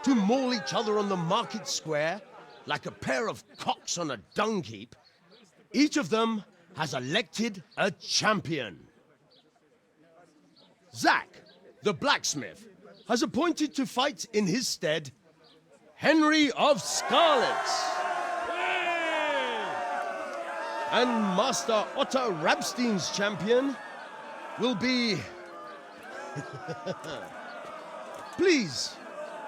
Speaker 14: to maul each other on the market square like a pair of cocks on a dung heap, each of them has elected a champion. Zack, the blacksmith, has appointed to fight in his stead Henry of Scarlet. And Master Otto Rabstein's champion will be... Please,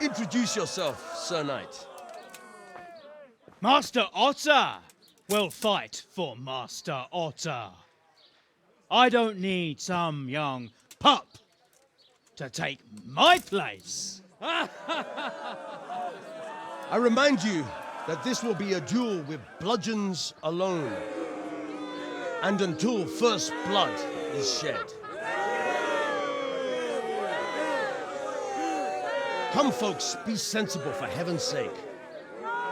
Speaker 14: introduce yourself, Sir Knight.
Speaker 16: Master Otter will fight for Master Otter. I don't need some young pup to take my place.
Speaker 14: I remind you that this will be a duel with bludgeons alone, and until first blood is shed. Come, folks, be sensible for heaven's sake.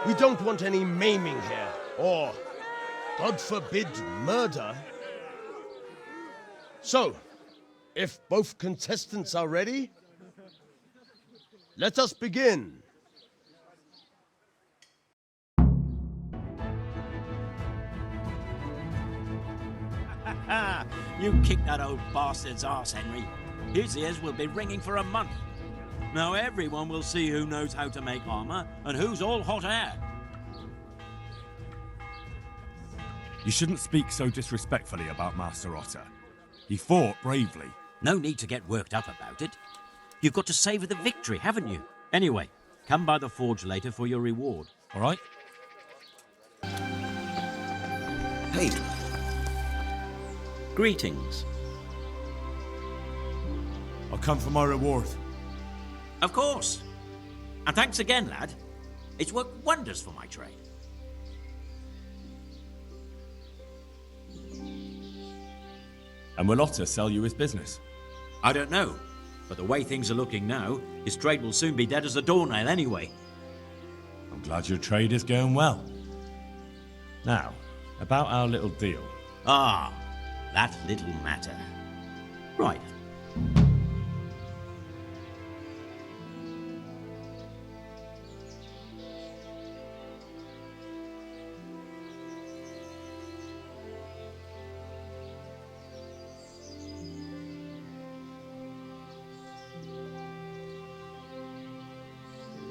Speaker 14: We don't want any maiming here, or, God forbid, murder. So, if both contestants are ready, let us begin.
Speaker 17: You kicked that old bastard's arse, Henry. His ears will be ringing for a month. Now everyone will see who knows how to make armor and who's all hot air.
Speaker 3: You shouldn't speak so disrespectfully about Master Otter. He fought bravely.
Speaker 17: No need to get worked up about it. You've got to savour the victory, haven't you? Anyway, come by the forge later for your reward, all right?
Speaker 6: Hey. Greetings.
Speaker 3: I'll come for my reward.
Speaker 17: Of course. And thanks again, lad. It's worked wonders for my trade.
Speaker 3: And will Otter sell you his business?
Speaker 17: I don't know, but the way things are looking now, his trade will soon be dead as a doornail anyway.
Speaker 3: I'm glad your trade is going well. Now, about our little deal.
Speaker 17: Ah, that little matter. Right.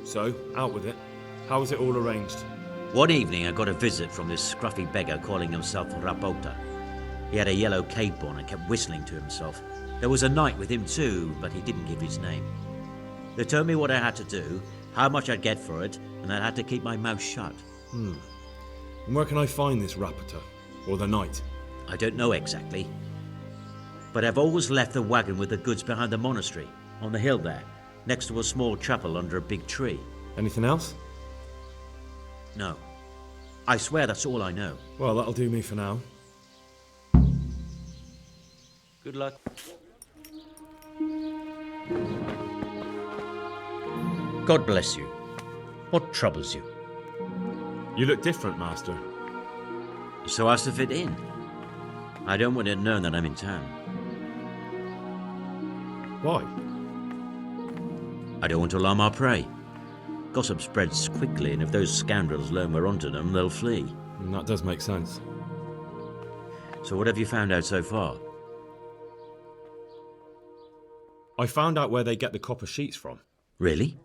Speaker 1: So, out with it. How was it all arranged?
Speaker 6: One evening I got a visit from this scruffy beggar calling himself Rapota. He had a yellow cape on and kept whistling to himself. There was a knight with him too, but he didn't give his name. They told me what I had to do, how much I'd get for it, and I had to keep my mouth shut.
Speaker 1: And where can I find this Rapota? Or the knight?
Speaker 6: I don't know exactly. But I've always left the wagon with the goods behind the monastery, on the hill there, next to a small chapel under a big tree.
Speaker 1: Anything else?
Speaker 6: No. I swear that's all I know.
Speaker 1: Well, that'll do me for now.
Speaker 6: Good luck. God bless you. What troubles you?
Speaker 1: You look different, Master.
Speaker 6: So as to fit in. I don't want it known that I'm in town.
Speaker 1: Why?
Speaker 6: I don't want to alarm our prey. Gossip spreads quickly, and if those scoundrels learn we're onto them, they'll flee.
Speaker 1: That does make sense.
Speaker 6: So what have you found out so far?
Speaker 1: I found out where they get the copper sheets from.
Speaker 6: Really?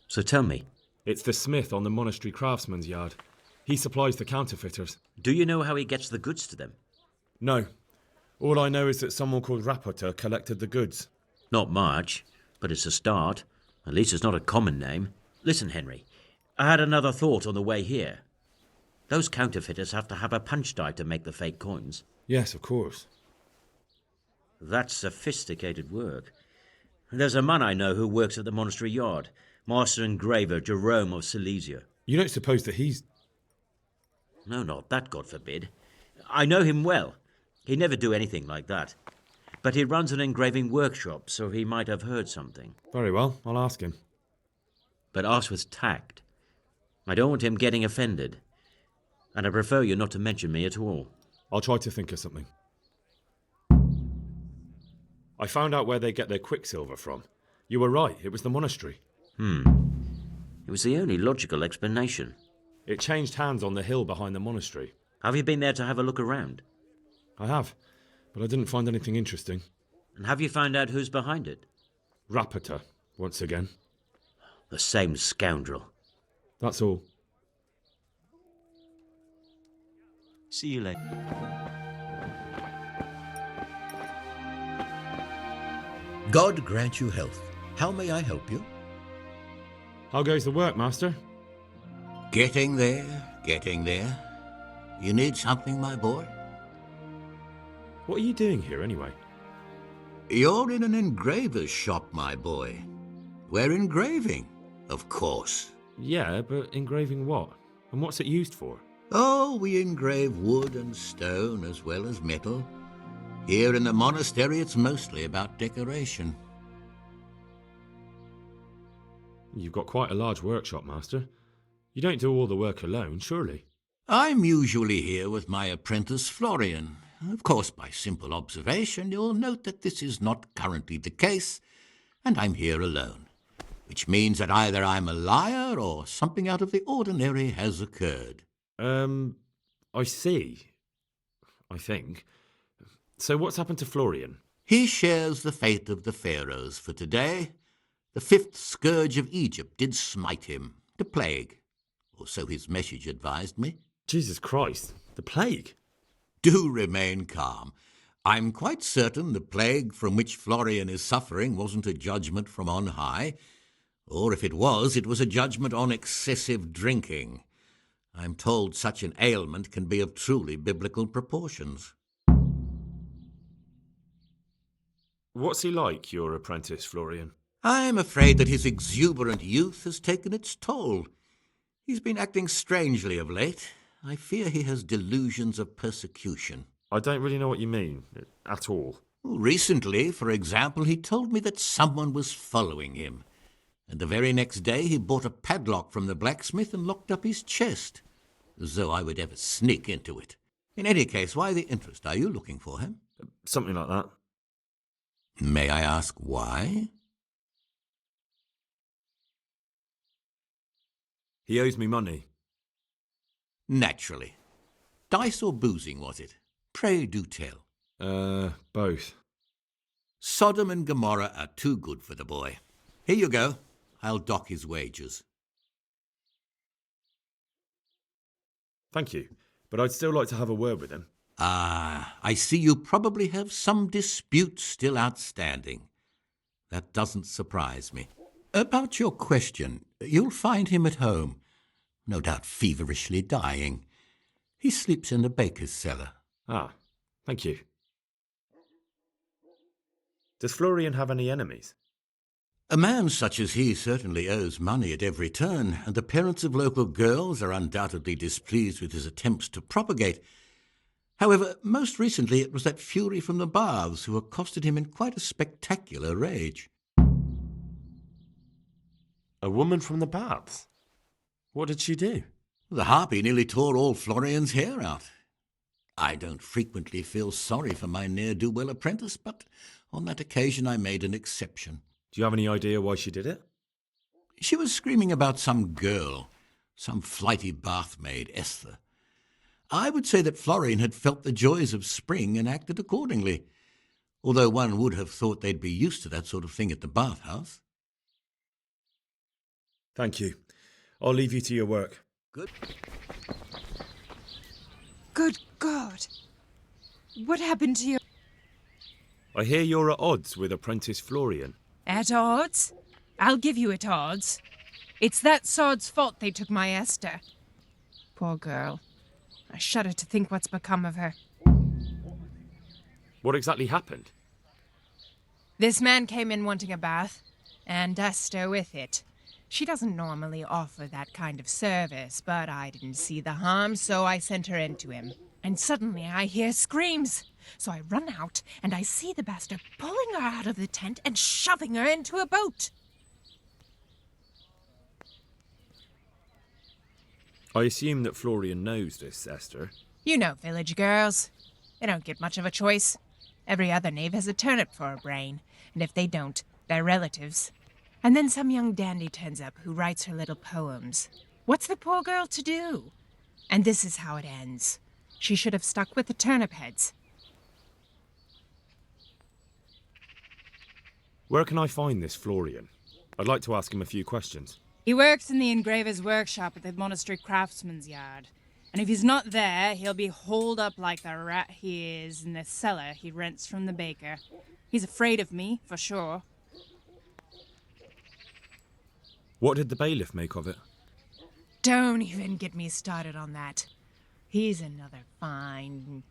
Speaker 6: So tell me.
Speaker 1: It's the smith on the monastery craftsman's yard. He supplies the counterfeiters.
Speaker 6: Do you know how he gets the goods to them?
Speaker 1: No. All I know is that someone called Rapota collected the goods.
Speaker 6: Not much, but it's a start. At least it's not a common name. Listen, Henry, I had another thought on the way here. Those counterfeiters have to have a punch die to make the fake coins.
Speaker 1: Yes, of course.
Speaker 6: That's sophisticated work. There's a man I know who works at the monastery yard, Master Engraver Jerome of Silesia.
Speaker 1: You don't suppose that he's...
Speaker 6: no, not that, God forbid. I know him well. He'd never do anything like that. But he runs an engraving workshop, so he might have heard something.
Speaker 1: Very well, I'll ask him.
Speaker 6: But ask with tact. I don't want him getting offended. And I prefer you not to mention me at all.
Speaker 1: I'll try to think of something. I found out where they get their quicksilver from. You were right, it was the monastery.
Speaker 6: It was the only logical explanation.
Speaker 1: It changed hands on the hill behind the monastery.
Speaker 6: Have you been there to have a look around?
Speaker 1: I have, but I didn't find anything interesting.
Speaker 6: And have you found out who's behind it?
Speaker 1: Rapita, once again.
Speaker 6: The same scoundrel.
Speaker 1: That's all.
Speaker 6: See you later.
Speaker 18: God grant you health. How may I help you?
Speaker 1: How goes the work, Master?
Speaker 18: Getting there, getting there. You need something, my boy?
Speaker 1: What are you doing here, anyway?
Speaker 18: You're in an engraver's shop, my boy. We're engraving, of course.
Speaker 1: Yeah, but engraving what? And what's it used for?
Speaker 18: Oh, we engrave wood and stone as well as metal. Here in the monastery, it's mostly about decoration.
Speaker 1: You've got quite a large workshop, Master. You don't do all the work alone, surely?
Speaker 18: I'm usually here with my apprentice, Florian. Of course, by simple observation, you'll note that this is not currently the case, and I'm here alone, which means that either I'm a liar or something out of the ordinary has occurred.
Speaker 1: I see. I think. So what's happened to Florian?
Speaker 18: He shares the fate of the pharaohs for today. The fifth scourge of Egypt did smite him, the plague, or so his message advised me.
Speaker 1: Jesus Christ, the plague?
Speaker 18: Do remain calm. I'm quite certain the plague from which Florian is suffering wasn't a judgment from on high, or if it was a judgment on excessive drinking. I'm told such an ailment can be of truly biblical proportions.
Speaker 1: What's he like, your apprentice, Florian?
Speaker 18: I'm afraid that his exuberant youth has taken its toll. He's been acting strangely of late. I fear he has delusions of persecution.
Speaker 1: I don't really know what you mean, at all.
Speaker 18: Recently, for example, he told me that someone was following him. And the very next day he bought a padlock from the blacksmith and locked up his chest, as though I would ever sneak into it. In any case, why the interest? Are you looking for him?
Speaker 1: Something like that.
Speaker 18: May I ask why?
Speaker 1: He owes me money.
Speaker 18: Naturally. Dice or boozing, was it? Pray do tell.
Speaker 1: Both.
Speaker 18: Sodom and Gomorrah are too good for the boy. Here you go. I'll dock his wages.
Speaker 1: Thank you, but I'd still like to have a word with him.
Speaker 18: Ah, I see you probably have some dispute still outstanding. That doesn't surprise me. About your question, you'll find him at home, no doubt feverishly dying. He sleeps in the baker's cellar.
Speaker 1: Ah, thank you. Does Florian have any enemies?
Speaker 18: A man such as he certainly owes money at every turn, and the parents of local girls are undoubtedly displeased with his attempts to propagate. However, most recently it was that fury from the baths who accosted him in quite a spectacular rage.
Speaker 3: A woman from the baths? What did she do?
Speaker 18: The harpy nearly tore all Florian's hair out. I don't frequently feel sorry for my ne'er-do-well apprentice, but on that occasion I made an exception.
Speaker 1: Do you have any idea why she did it?
Speaker 18: She was screaming about some girl, some flighty bathmaid, Esther. I would say that Florian had felt the joys of spring and acted accordingly, although one would have thought they'd be used to that sort of thing at the bathhouse.
Speaker 1: Thank you. I'll leave you to your work.
Speaker 18: Good.
Speaker 19: Good God. What happened to you?
Speaker 1: I hear you're at odds with apprentice Florian.
Speaker 19: At odds? I'll give you at odds. It's that sod's fault they took my Esther. Poor girl. I shudder to think what's become of her.
Speaker 1: What exactly happened?
Speaker 19: This man came in wanting a bath, and Esther with it. She doesn't normally offer that kind of service, but I didn't see the harm, so I sent her in to him. And suddenly I hear screams. So I run out, and I see the bastard pulling her out of the tent and shoving her into a boat.
Speaker 1: I assume that Florian knows this, Esther.
Speaker 19: You know village girls. They don't get much of a choice. Every other knave has a turnip for a brain, and if they don't, they're relatives. And then some young dandy turns up who writes her little poems. What's the poor girl to do? And this is how it ends. She should have stuck with the turnip heads.
Speaker 1: Where can I find this Florian? I'd like to ask him a few questions.
Speaker 20: He works in the engraver's workshop at the monastery craftsman's yard. And if he's not there, he'll be holed up like the rat he is in the cellar he rents from the baker. He's afraid of me, for sure.
Speaker 1: What did the bailiff make of it?
Speaker 19: Don't even get me started on that. He's another fine...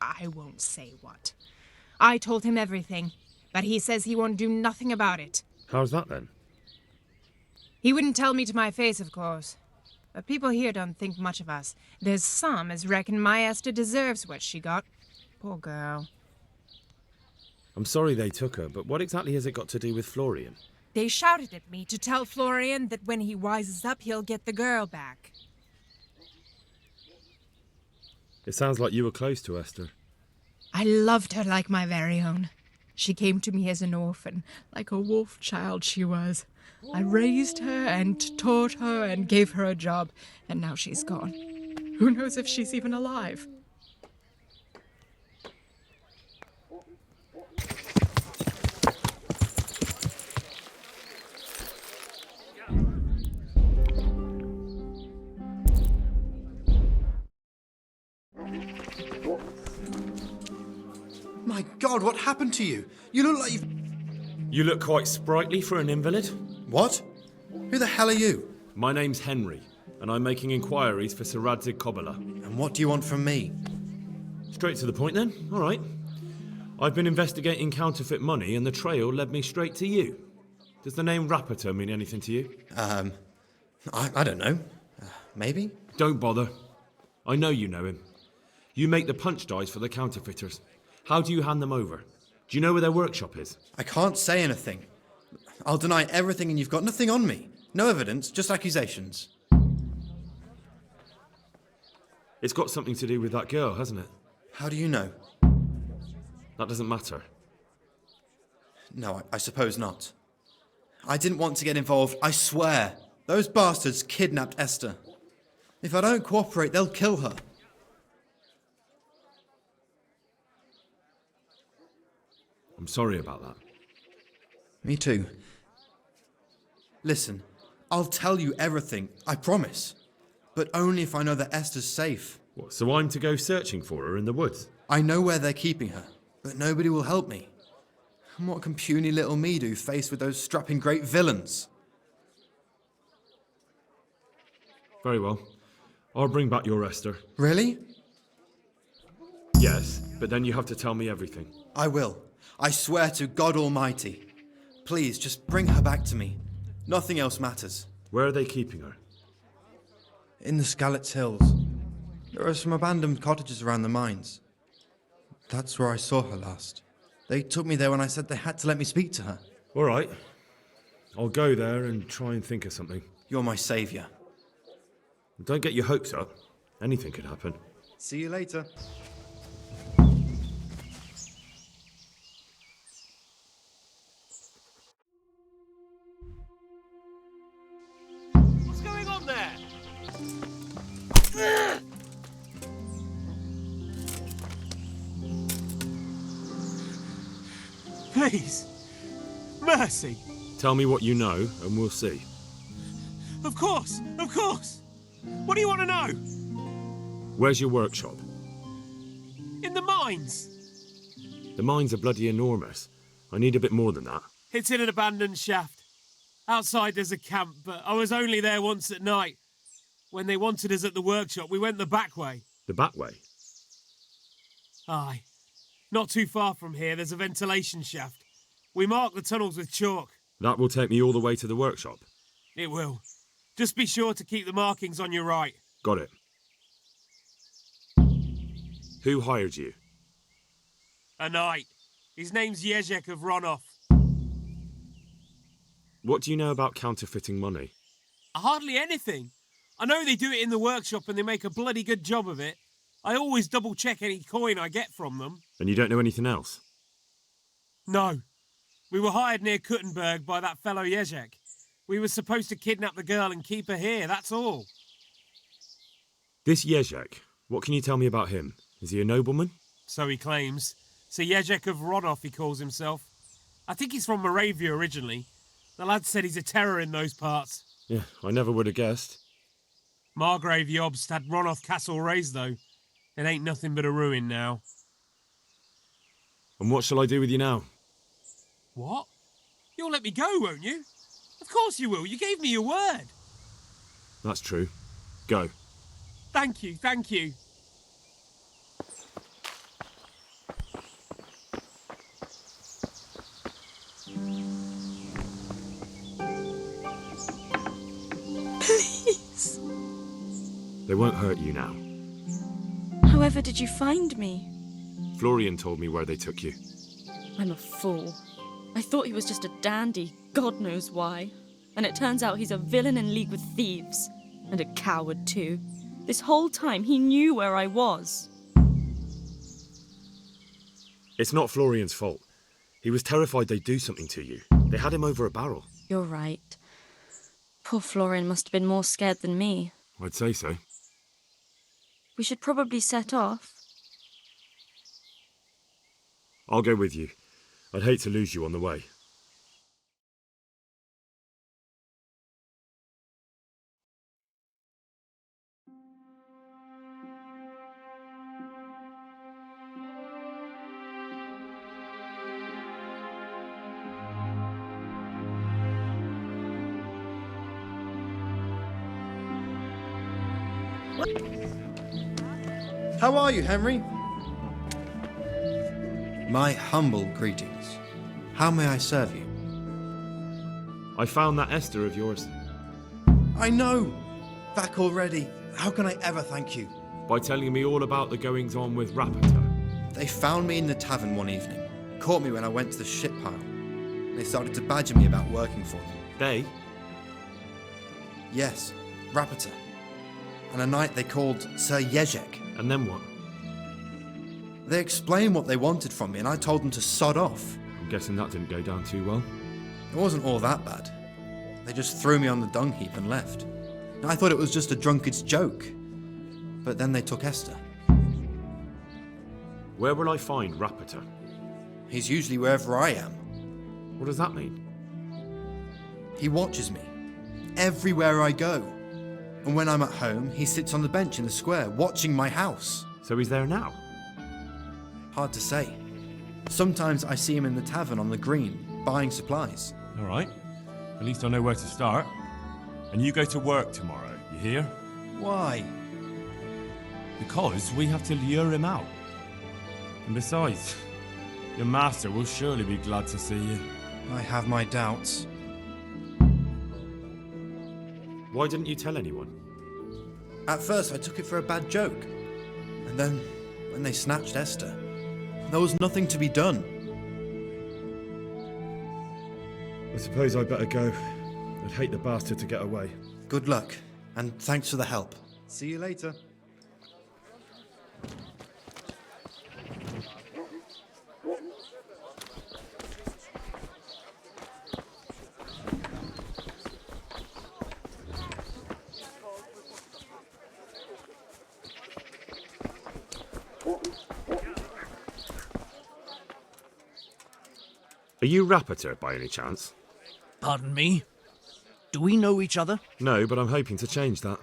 Speaker 19: I won't say what. I told him everything, but he says he won't do nothing about it.
Speaker 1: How's that then?
Speaker 19: He wouldn't tell me to my face, of course. But people here don't think much of us. There's some as reckon my Esther deserves what she got. Poor girl.
Speaker 1: I'm sorry they took her, but what exactly has it got to do with Florian?
Speaker 19: They shouted at me to tell Florian that when he wises up, he'll get the girl back.
Speaker 1: It sounds like you were close to Esther.
Speaker 19: I loved her like my very own. She came to me as an orphan, like a wolf child she was. I raised her and taught her and gave her a job, and now she's gone. Who knows if she's even alive?
Speaker 21: My God, what happened to you? You look like you've...
Speaker 1: You look quite sprightly for an invalid.
Speaker 21: What? Who the hell are you?
Speaker 1: My name's Henry, and I'm making inquiries for Sir Radzig Kobyla.
Speaker 21: And what do you want from me?
Speaker 1: Straight to the point then. All right. I've been investigating counterfeit money, and the trail led me straight to you. Does the name Rapiter mean anything to you?
Speaker 21: I don't know. Maybe?
Speaker 1: Don't bother. I know you know him. You make the punch dice for the counterfeiters. How do you hand them over? Do you know where their workshop is?
Speaker 21: I can't say anything. I'll deny everything and you've got nothing on me. No evidence, just accusations.
Speaker 1: It's got something to do with that girl, hasn't it?
Speaker 21: How do you know?
Speaker 1: That doesn't matter.
Speaker 21: No, I suppose not. I didn't want to get involved, I swear. Those bastards kidnapped Esther. If I don't cooperate, they'll kill her.
Speaker 1: I'm sorry about that.
Speaker 21: Me too. Listen, I'll tell you everything, I promise. But only if I know that Esther's safe.
Speaker 1: What, so I'm to go searching for her in the woods?
Speaker 21: I know where they're keeping her, but nobody will help me. And what can puny little me do faced with those strapping great villains?
Speaker 1: Very well. I'll bring back your Esther.
Speaker 21: Really?
Speaker 1: Yes, but then you have to tell me everything.
Speaker 21: I will. I swear to God Almighty. Please, just bring her back to me. Nothing else matters.
Speaker 1: Where are they keeping her?
Speaker 21: In the Skalitz Hills. There are some abandoned cottages around the mines. That's where I saw her last. They took me there when I said they had to let me speak to her.
Speaker 1: All right. I'll go there and try and think of something.
Speaker 21: You're my saviour.
Speaker 1: Don't get your hopes up. Anything could happen.
Speaker 21: See you later.
Speaker 22: What's going on there?
Speaker 8: Please. Mercy.
Speaker 1: Tell me what you know, and we'll see.
Speaker 8: Of course, of course. What do you want to know?
Speaker 1: Where's your workshop?
Speaker 8: In the mines.
Speaker 1: The mines are bloody enormous. I need a bit more than that.
Speaker 8: It's in an abandoned shaft. Outside there's a camp, but I was only there once at night. When they wanted us at the workshop, we went the back way.
Speaker 1: The back way?
Speaker 8: Aye. Not too far from here, there's a ventilation shaft. We marked the tunnels with chalk.
Speaker 1: That will take me all the way to the workshop.
Speaker 8: It will. Just be sure to keep the markings on your right.
Speaker 1: Got it. Who hired you?
Speaker 8: A knight. His name's Jezek of Ronoff.
Speaker 1: What do you know about counterfeiting money?
Speaker 8: Hardly anything. I know they do it in the workshop and they make a bloody good job of it. I always double-check any coin I get from them.
Speaker 1: And you don't know anything else?
Speaker 8: No. We were hired near Kuttenberg by that fellow Jezek. We were supposed to kidnap the girl and keep her here, that's all.
Speaker 1: This Jezek, what can you tell me about him? Is he a nobleman?
Speaker 8: So he claims. Sir Jezek of Ronoff, he calls himself. I think he's from Moravia originally. The lad said he's a terror in those parts.
Speaker 1: Yeah, I never would have guessed.
Speaker 8: Margrave Jobst had Ronoff Castle razed, though. It ain't nothing but a ruin now.
Speaker 1: And what shall I do with you now?
Speaker 8: What? You'll let me go, won't you? Of course you will. You gave me your word.
Speaker 1: That's true. Go.
Speaker 8: Thank you, thank you.
Speaker 5: Please.
Speaker 1: They won't hurt you now.
Speaker 5: However did you find me?
Speaker 1: Florian told me where they took you.
Speaker 5: I'm a fool. I thought he was just a dandy, God knows why. And it turns out he's a villain in league with thieves. And a coward too. This whole time he knew where I was.
Speaker 1: It's not Florian's fault. He was terrified they'd do something to you. They had him over a barrel.
Speaker 5: You're right. Poor Florian must have been more scared than me.
Speaker 1: I'd say so.
Speaker 5: We should probably set off.
Speaker 1: I'll go with you. I'd hate to lose you on the way.
Speaker 21: How are you, Henry? My humble greetings. How may I serve you?
Speaker 1: I found that Esther of yours.
Speaker 21: I know! Back already. How can I ever thank you?
Speaker 1: By telling me all about the goings-on with Rapita.
Speaker 21: They found me in the tavern one evening. Caught me when I went to the ship pile. They started to badger me about working for them.
Speaker 1: They?
Speaker 21: Yes, Rapita. And a knight they called Sir Jezek.
Speaker 1: And then what?
Speaker 21: They explained what they wanted from me and I told them to sod off.
Speaker 1: I'm guessing that didn't go down too well.
Speaker 21: It wasn't all that bad. They just threw me on the dung heap and left. I thought it was just a drunkard's joke. But then they took Esther.
Speaker 1: Where will I find Rapita?
Speaker 21: He's usually wherever I am.
Speaker 1: What does that mean?
Speaker 21: He watches me. Everywhere I go. And when I'm at home, he sits on the bench in the square, watching my house.
Speaker 1: So he's there now?
Speaker 21: Hard to say. Sometimes I see him in the tavern on the green, buying supplies.
Speaker 3: All right. At least I know where to start. And you go to work tomorrow, you hear?
Speaker 21: Why?
Speaker 3: Because we have to lure him out. And besides, your master will surely be glad to see you.
Speaker 21: I have my doubts.
Speaker 1: Why didn't you tell anyone?
Speaker 21: At first I took it for a bad joke. And then, when they snatched Esther, there was nothing to be done.
Speaker 1: I suppose I'd better go. I'd hate the bastard to get away.
Speaker 21: Good luck, and thanks for the help. See you later.
Speaker 1: Are you Rapita by any chance?
Speaker 10: Pardon me? Do we know each other?
Speaker 1: No, but I'm hoping to change that.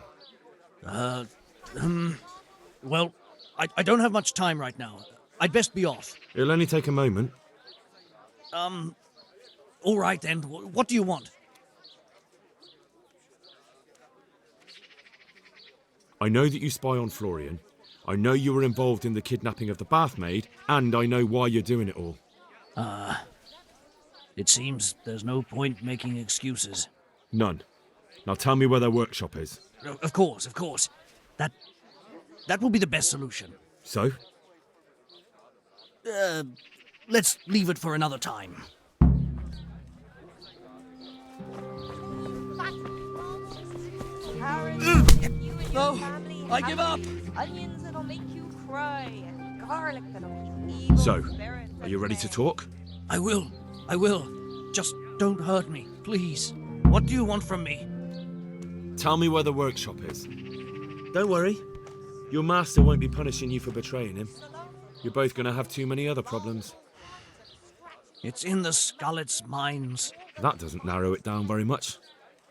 Speaker 10: Well, I don't have much time right now. I'd best be off.
Speaker 1: It'll only take a moment.
Speaker 10: All right then. What do you want?
Speaker 1: I know that you spy on Florian. I know you were involved in the kidnapping of the bathmaid, and I know why you're doing it all.
Speaker 10: It seems there's no point making excuses.
Speaker 1: None. Now tell me where their workshop is.
Speaker 10: Of course, of course. That will be the best solution.
Speaker 1: So?
Speaker 10: Let's leave it for another time. No, I give up.
Speaker 4: Onions that'll make you cry, and garlic that'll keep evil
Speaker 1: So,
Speaker 4: spirits
Speaker 1: are you ready to talk?
Speaker 10: I will. Just don't hurt me, please. What do you want from me?
Speaker 1: Tell me where the workshop is. Don't worry. Your master won't be punishing you for betraying him. You're both going to have too many other problems.
Speaker 10: It's in the Skullet's mines.
Speaker 1: That doesn't narrow it down very much.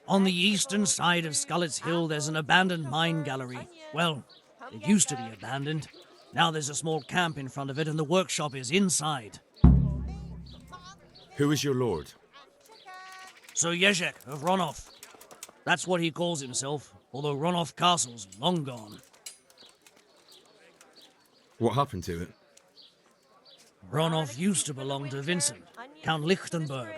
Speaker 10: On the eastern side of Skullet's Hill, there's an abandoned mine gallery. Well, it used to be abandoned. Now there's a small camp in front of it, and the workshop is inside.
Speaker 1: Who is your lord?
Speaker 10: Sir Jezek of Ronov. That's what he calls himself, although Ronov Castle's long gone.
Speaker 1: What happened to it?
Speaker 10: Ronov used to belong to Vincent, Count Lichtenberg.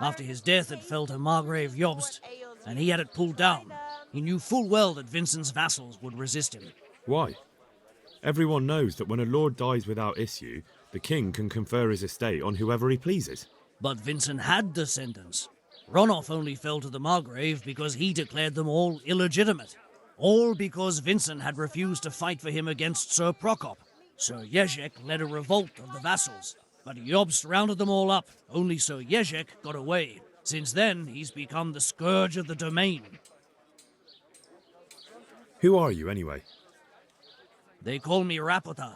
Speaker 10: After his death, it fell to Margrave Jobst, and he had it pulled down. He knew full well that Vincent's vassals would resist him.
Speaker 1: Why? Everyone knows that when a lord dies without issue, the king can confer his estate on whoever he pleases.
Speaker 10: But Vincent had descendants. Ronov only fell to the Margrave because he declared them all illegitimate. All because Vincent had refused to fight for him against Sir Prokop. Sir Jezek led a revolt of the vassals, but Jobst rounded them all up. Only Sir Jezek got away. Since then, he's become the scourge of the domain.
Speaker 1: Who are you, anyway?
Speaker 10: They call me Rapota.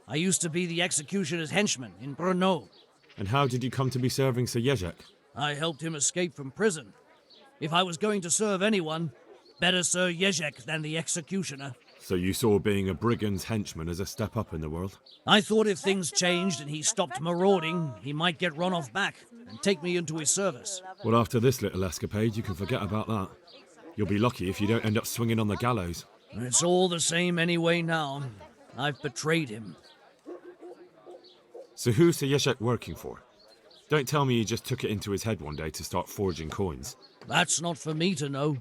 Speaker 10: I used to be the executioner's henchman in Brno.
Speaker 1: And how did you come to be serving Sir Jezek?
Speaker 10: I helped him escape from prison. If I was going to serve anyone, better Sir Jezek than the executioner.
Speaker 1: So you saw being a brigand's henchman as a step up in the world?
Speaker 10: I thought if things changed and he stopped marauding, he might get Ronov back and take me into his service.
Speaker 1: Well, after this little escapade, you can forget about that. You'll be lucky if you don't end up swinging on the gallows.
Speaker 10: It's all the same anyway now. I've betrayed him.
Speaker 1: So who's Sir Jezek working for? Don't tell me he just took it into his head one day to start forging coins.
Speaker 10: That's not for me to know.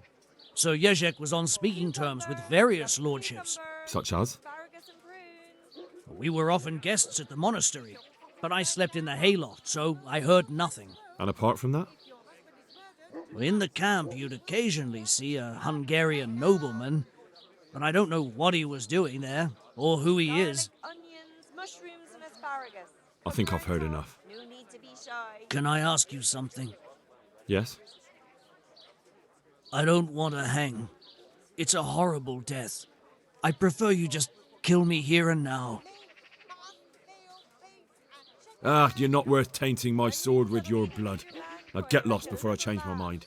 Speaker 10: Sir Jezek was on speaking terms with various lordships.
Speaker 1: Such as?
Speaker 10: We were often guests at the monastery, but I slept in the hayloft, so I heard nothing.
Speaker 1: And apart from that?
Speaker 10: In the camp, you'd occasionally see a Hungarian nobleman, but I don't know what he was doing there, or who he is.
Speaker 4: Onions, mushrooms, and asparagus.
Speaker 1: I think I've heard enough.
Speaker 4: No need to be shy.
Speaker 10: Can I ask you something?
Speaker 1: Yes?
Speaker 10: I don't want to hang. It's a horrible death. I prefer you just kill me here and now.
Speaker 1: Ah, you're not worth tainting my sword with your blood. Now get lost before I change my mind.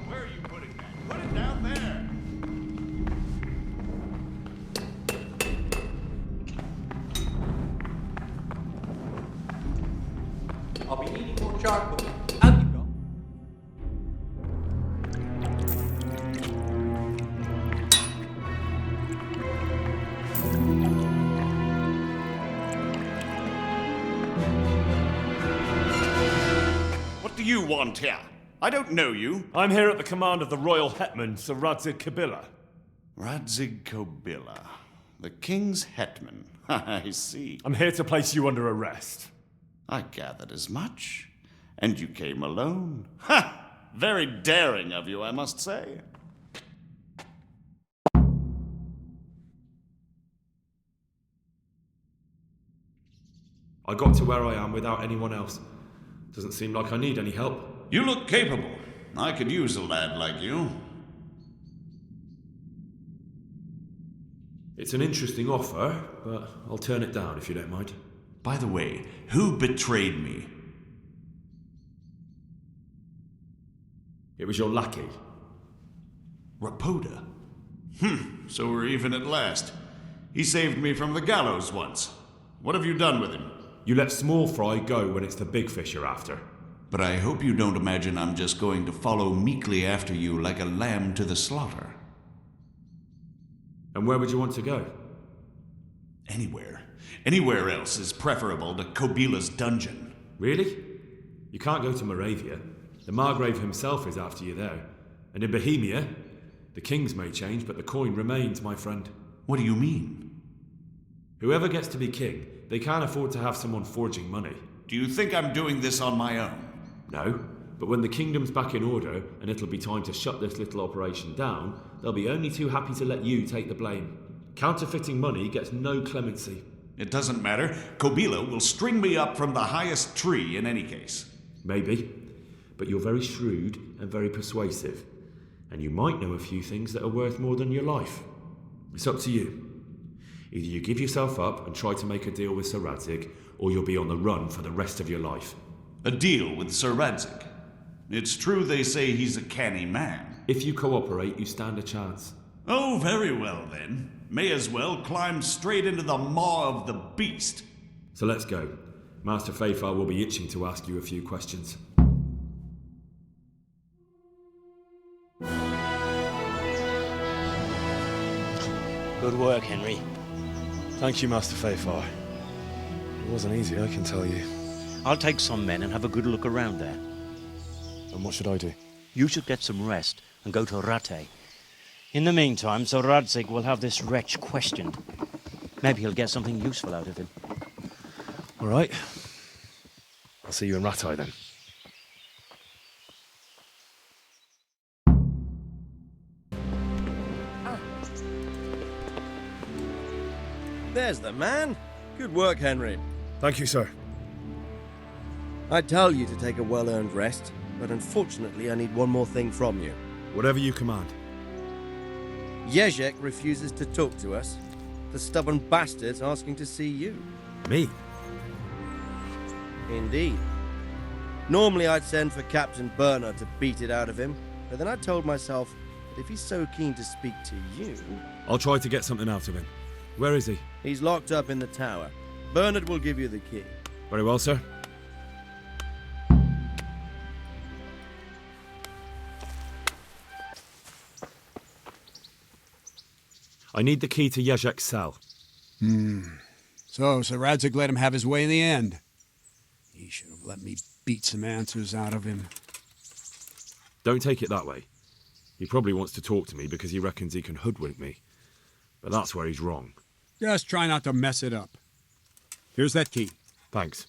Speaker 2: Where are you putting that? Put it down there.
Speaker 12: I'll be needing more charcoal.
Speaker 2: What do you want here? I don't know you.
Speaker 1: I'm here at the command of the royal hetman, Sir Radzig Kobyla.
Speaker 2: Radzig Kobyla, the king's hetman. I see.
Speaker 1: I'm here to place you under arrest.
Speaker 2: I gathered as much. And you came alone. Ha! Very daring of you, I must say.
Speaker 1: I got to where I am without anyone else. Doesn't seem like I need any help.
Speaker 2: You look capable. I could use a lad like you.
Speaker 1: It's an interesting offer, but I'll turn it down if you don't mind.
Speaker 2: By the way, who betrayed me?
Speaker 1: It was your lackey.
Speaker 2: Rapoda? So we're even at last. He saved me from the gallows once. What have you done with him?
Speaker 1: You let small fry go when it's the big fish you're after.
Speaker 2: But I hope you don't imagine I'm just going to follow meekly after you like a lamb to the slaughter.
Speaker 1: And where would you want to go?
Speaker 2: Anywhere. Anywhere else is preferable to Kobyla's dungeon.
Speaker 1: Really? You can't go to Moravia. The Margrave himself is after you there. And in Bohemia, the kings may change, but the coin remains, my friend.
Speaker 2: What do you mean?
Speaker 1: Whoever gets to be king, they can't afford to have someone forging money.
Speaker 2: Do you think I'm doing this on my own?
Speaker 1: No, but when the kingdom's back in order and it'll be time to shut this little operation down, they'll be only too happy to let you take the blame. Counterfeiting money gets no clemency.
Speaker 2: It doesn't matter. Kobyla will string me up from the highest tree in any case.
Speaker 1: Maybe, but you're very shrewd and very persuasive, and you might know a few things that are worth more than your life. It's up to you. Either you give yourself up and try to make a deal with Sir Radzig, or you'll be on the run for the rest of your life.
Speaker 2: A deal with Sir Radzig? It's true they say he's a canny man.
Speaker 1: If you cooperate, you stand a chance.
Speaker 2: Oh, very well then. May as well climb straight into the maw of the beast.
Speaker 1: So let's go. Master Fafar will be itching to ask you a few questions.
Speaker 17: Good work, Henry.
Speaker 1: Thank you, Master Fafar. It wasn't easy, I can tell you.
Speaker 17: I'll take some men and have a good look around there.
Speaker 1: And what should I do?
Speaker 17: You should get some rest and go to Rattay. In the meantime, Sir Radzig will have this wretch questioned. Maybe he'll get something useful out of him.
Speaker 1: All right. I'll see you in Rattay then.
Speaker 15: There's the man. Good work, Henry.
Speaker 1: Thank you, sir.
Speaker 15: I tell you to take a well-earned rest, but unfortunately I need one more thing from you.
Speaker 1: Whatever you command.
Speaker 15: Jezek refuses to talk to us. The stubborn bastard's asking to see you.
Speaker 1: Me?
Speaker 15: Indeed. Normally I'd send for Captain Bernard to beat it out of him, but then I told myself that if he's so keen to speak to you...
Speaker 1: I'll try to get something out of him. Where is he?
Speaker 15: He's locked up in the tower. Bernard will give you the key.
Speaker 1: Very well, sir. I need the key to Jezek's cell.
Speaker 22: So Sir Radzig let him have his way in the end. He should have let me beat some answers out of him.
Speaker 1: Don't take it that way. He probably wants to talk to me because he reckons he can hoodwink me. But that's where he's wrong.
Speaker 22: Just try not to mess it up. Here's that key.
Speaker 1: Thanks.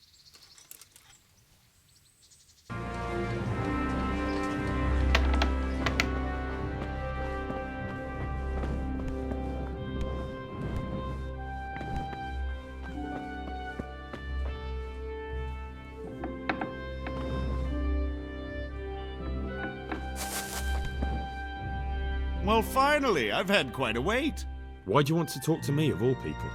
Speaker 2: Well, finally, I've had quite a wait.
Speaker 1: Why do you want to talk to me, of all people?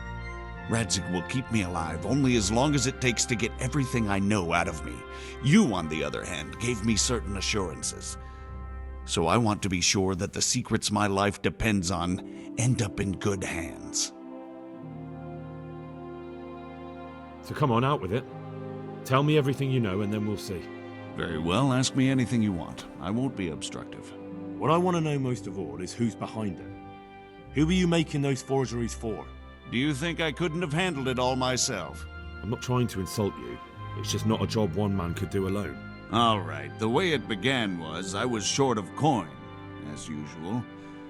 Speaker 2: Radzig will keep me alive only as long as it takes to get everything I know out of me. You, on the other hand, gave me certain assurances. So I want to be sure that the secrets my life depends on end up in good hands.
Speaker 1: So come on, out with it. Tell me everything you know and then we'll see.
Speaker 2: Very well, ask me anything you want. I won't be obstructive.
Speaker 3: What I want to know most of all is who's behind it. Who were you making those forgeries for?
Speaker 2: Do you think I couldn't have handled it all myself?
Speaker 1: I'm not trying to insult you. It's just not a job one man could do alone.
Speaker 2: All right, the way it began was I was short of coin, as usual.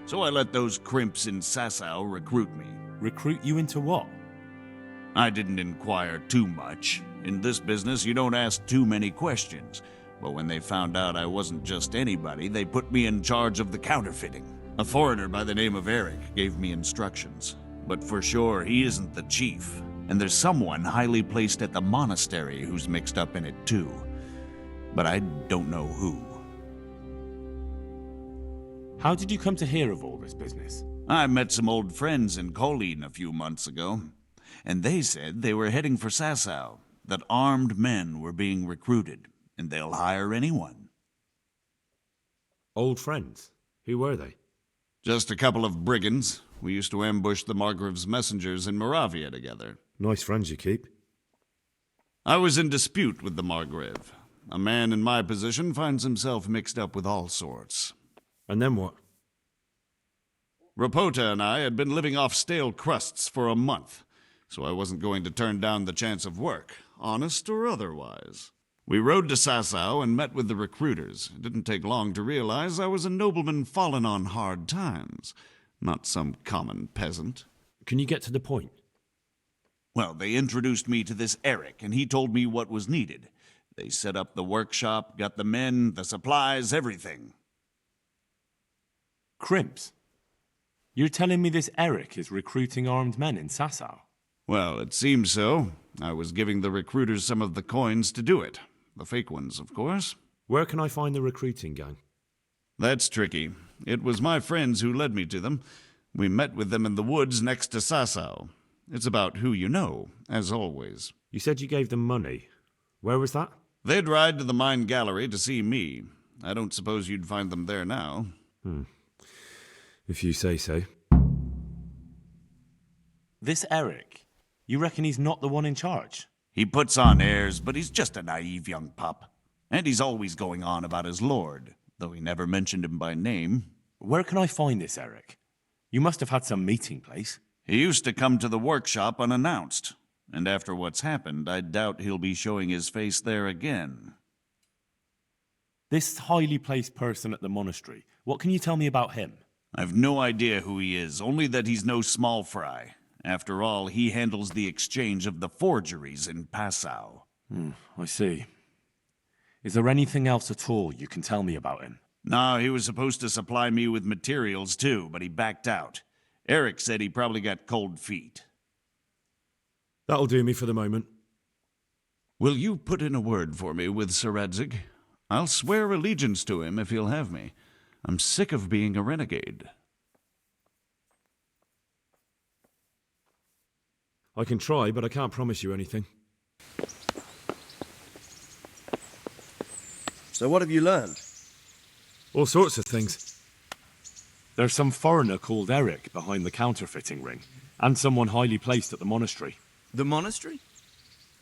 Speaker 2: So I let those crimps in Sasau recruit me.
Speaker 3: Recruit you into what?
Speaker 2: I didn't inquire too much. In this business, you don't ask too many questions. But when they found out I wasn't just anybody, they put me in charge of the counterfeiting. A foreigner by the name of Eric gave me instructions. But for sure, he isn't the chief. And there's someone highly placed at the monastery who's mixed up in it too. But I don't know who.
Speaker 3: How did you come to hear of all this business?
Speaker 2: I met some old friends in Colleen a few months ago. And they said they were heading for Sasau, that armed men were being recruited, and they'll hire anyone.
Speaker 1: Old friends? Who were they?
Speaker 2: Just a couple of brigands. We used to ambush the Margrave's messengers in Moravia together.
Speaker 1: Nice friends you keep.
Speaker 2: I was in dispute with the Margrave. A man in my position finds himself mixed up with all sorts.
Speaker 1: And then what?
Speaker 2: Rapota and I had been living off stale crusts for a month, so I wasn't going to turn down the chance of work, honest or otherwise. We rode to Sasau and met with the recruiters. It didn't take long to realize I was a nobleman fallen on hard times, not some common peasant.
Speaker 1: Can you get to the point?
Speaker 2: Well, they introduced me to this Eric, and he told me what was needed. They set up the workshop, got the men, the supplies, everything.
Speaker 3: Crimps? You're telling me this Eric is recruiting armed men in Sasau?
Speaker 2: Well, it seems so. I was giving the recruiters some of the coins to do it. The fake ones, of course.
Speaker 1: Where can I find the recruiting gang?
Speaker 2: That's tricky. It was my friends who led me to them. We met with them in the woods next to Sasau. It's about who you know, as always.
Speaker 1: You said you gave them money. Where was that?
Speaker 2: They'd ride to the mine gallery to see me. I don't suppose you'd find them there now.
Speaker 1: If you say so.
Speaker 3: This Eric, you reckon he's not the one in charge?
Speaker 2: He puts on airs, but he's just a naive young pup. And he's always going on about his lord, though he never mentioned him by name.
Speaker 3: Where can I find this Eric? You must have had some meeting place.
Speaker 2: He used to come to the workshop unannounced. And after what's happened, I doubt he'll be showing his face there again.
Speaker 3: This highly placed person at the monastery, what can you tell me about him?
Speaker 2: I've no idea who he is, only that he's no small fry. After all, he handles the exchange of the forgeries in Passau.
Speaker 3: I see. Is there anything else at all you can tell me about him?
Speaker 2: No, he was supposed to supply me with materials too, but he backed out. Eric said he probably got cold feet.
Speaker 1: That'll do me for the moment.
Speaker 2: Will you put in a word for me with Sir Radzig? I'll swear allegiance to him if he'll have me. I'm sick of being a renegade.
Speaker 1: I can try, but I can't promise you anything.
Speaker 14: So what have you learned?
Speaker 1: All sorts of things.
Speaker 3: There's some foreigner called Eric behind the counterfeiting ring, and someone highly placed at the monastery.
Speaker 9: The monastery?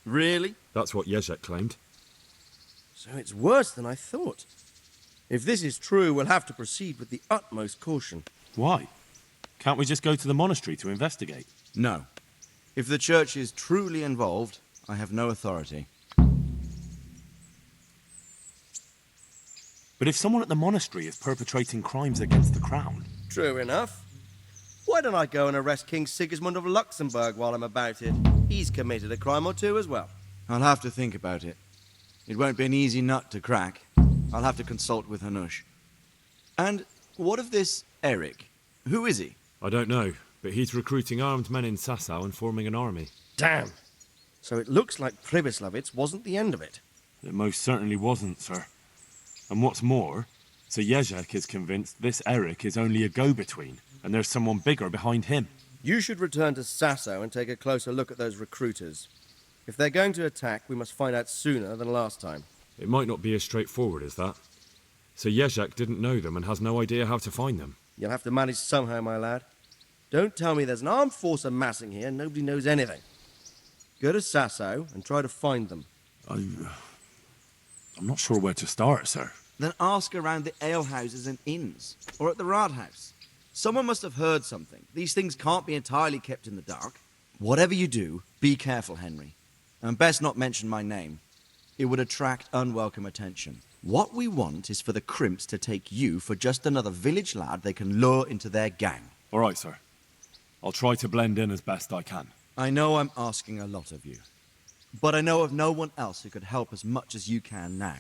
Speaker 9: Really?
Speaker 1: That's what Jezek claimed.
Speaker 14: So it's worse than I thought. If this is true, we'll have to proceed with the utmost caution.
Speaker 3: Why? Can't we just go to the monastery to investigate?
Speaker 9: No. If the church is truly involved, I have no authority.
Speaker 3: But if someone at the monastery is perpetrating crimes against the crown...
Speaker 14: True enough. Why don't I go and arrest King Sigismund of Luxembourg while I'm about it? He's committed a crime or two as well.
Speaker 9: I'll have to think about it. It won't be an easy nut to crack. I'll have to consult with Hanush. And what of this Eric? Who is he?
Speaker 1: I don't know, but he's recruiting armed men in Sasau and forming an army.
Speaker 14: Damn. So it looks like Pribyslavitz wasn't the end of it.
Speaker 3: It most certainly wasn't, sir. And what's more, Sir Jezek is convinced this Eric is only a go-between, and there's someone bigger behind him.
Speaker 14: You should return to Sasso and take a closer look at those recruiters. If they're going to attack, we must find out sooner than last time.
Speaker 1: It might not be as straightforward as that. So Jezek didn't know them and has no idea how to find them.
Speaker 14: You'll have to manage somehow, my lad. Don't tell me there's an armed force amassing here and nobody knows anything. Go to Sasso and try to find them.
Speaker 3: I'm not sure where to start, sir.
Speaker 9: Then ask around the alehouses and inns, or at the Rathouse. Someone must have heard something. These things can't be entirely kept in the dark. Whatever you do, be careful, Henry. And best not mention my name. It would attract unwelcome attention. What we want is for the Crimps to take you for just another village lad they can lure into their gang.
Speaker 3: All right, sir. I'll try to blend in as best I can.
Speaker 9: I know I'm asking a lot of you, but I know of no one else who could help as much as you can now.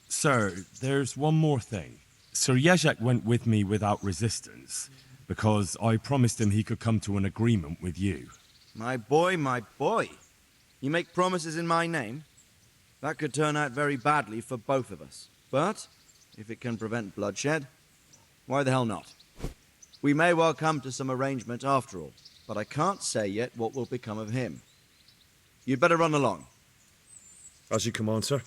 Speaker 3: Sir, there's one more thing. Sir Jezek went with me without resistance, because I promised him he could come to an agreement with you.
Speaker 9: My boy, my boy. You make promises in my name? That could turn out very badly for both of us. But, if it can prevent bloodshed, why the hell not? We may well come to some arrangement after all, but I can't say yet what will become of him. You'd better run along.
Speaker 1: As you command, sir.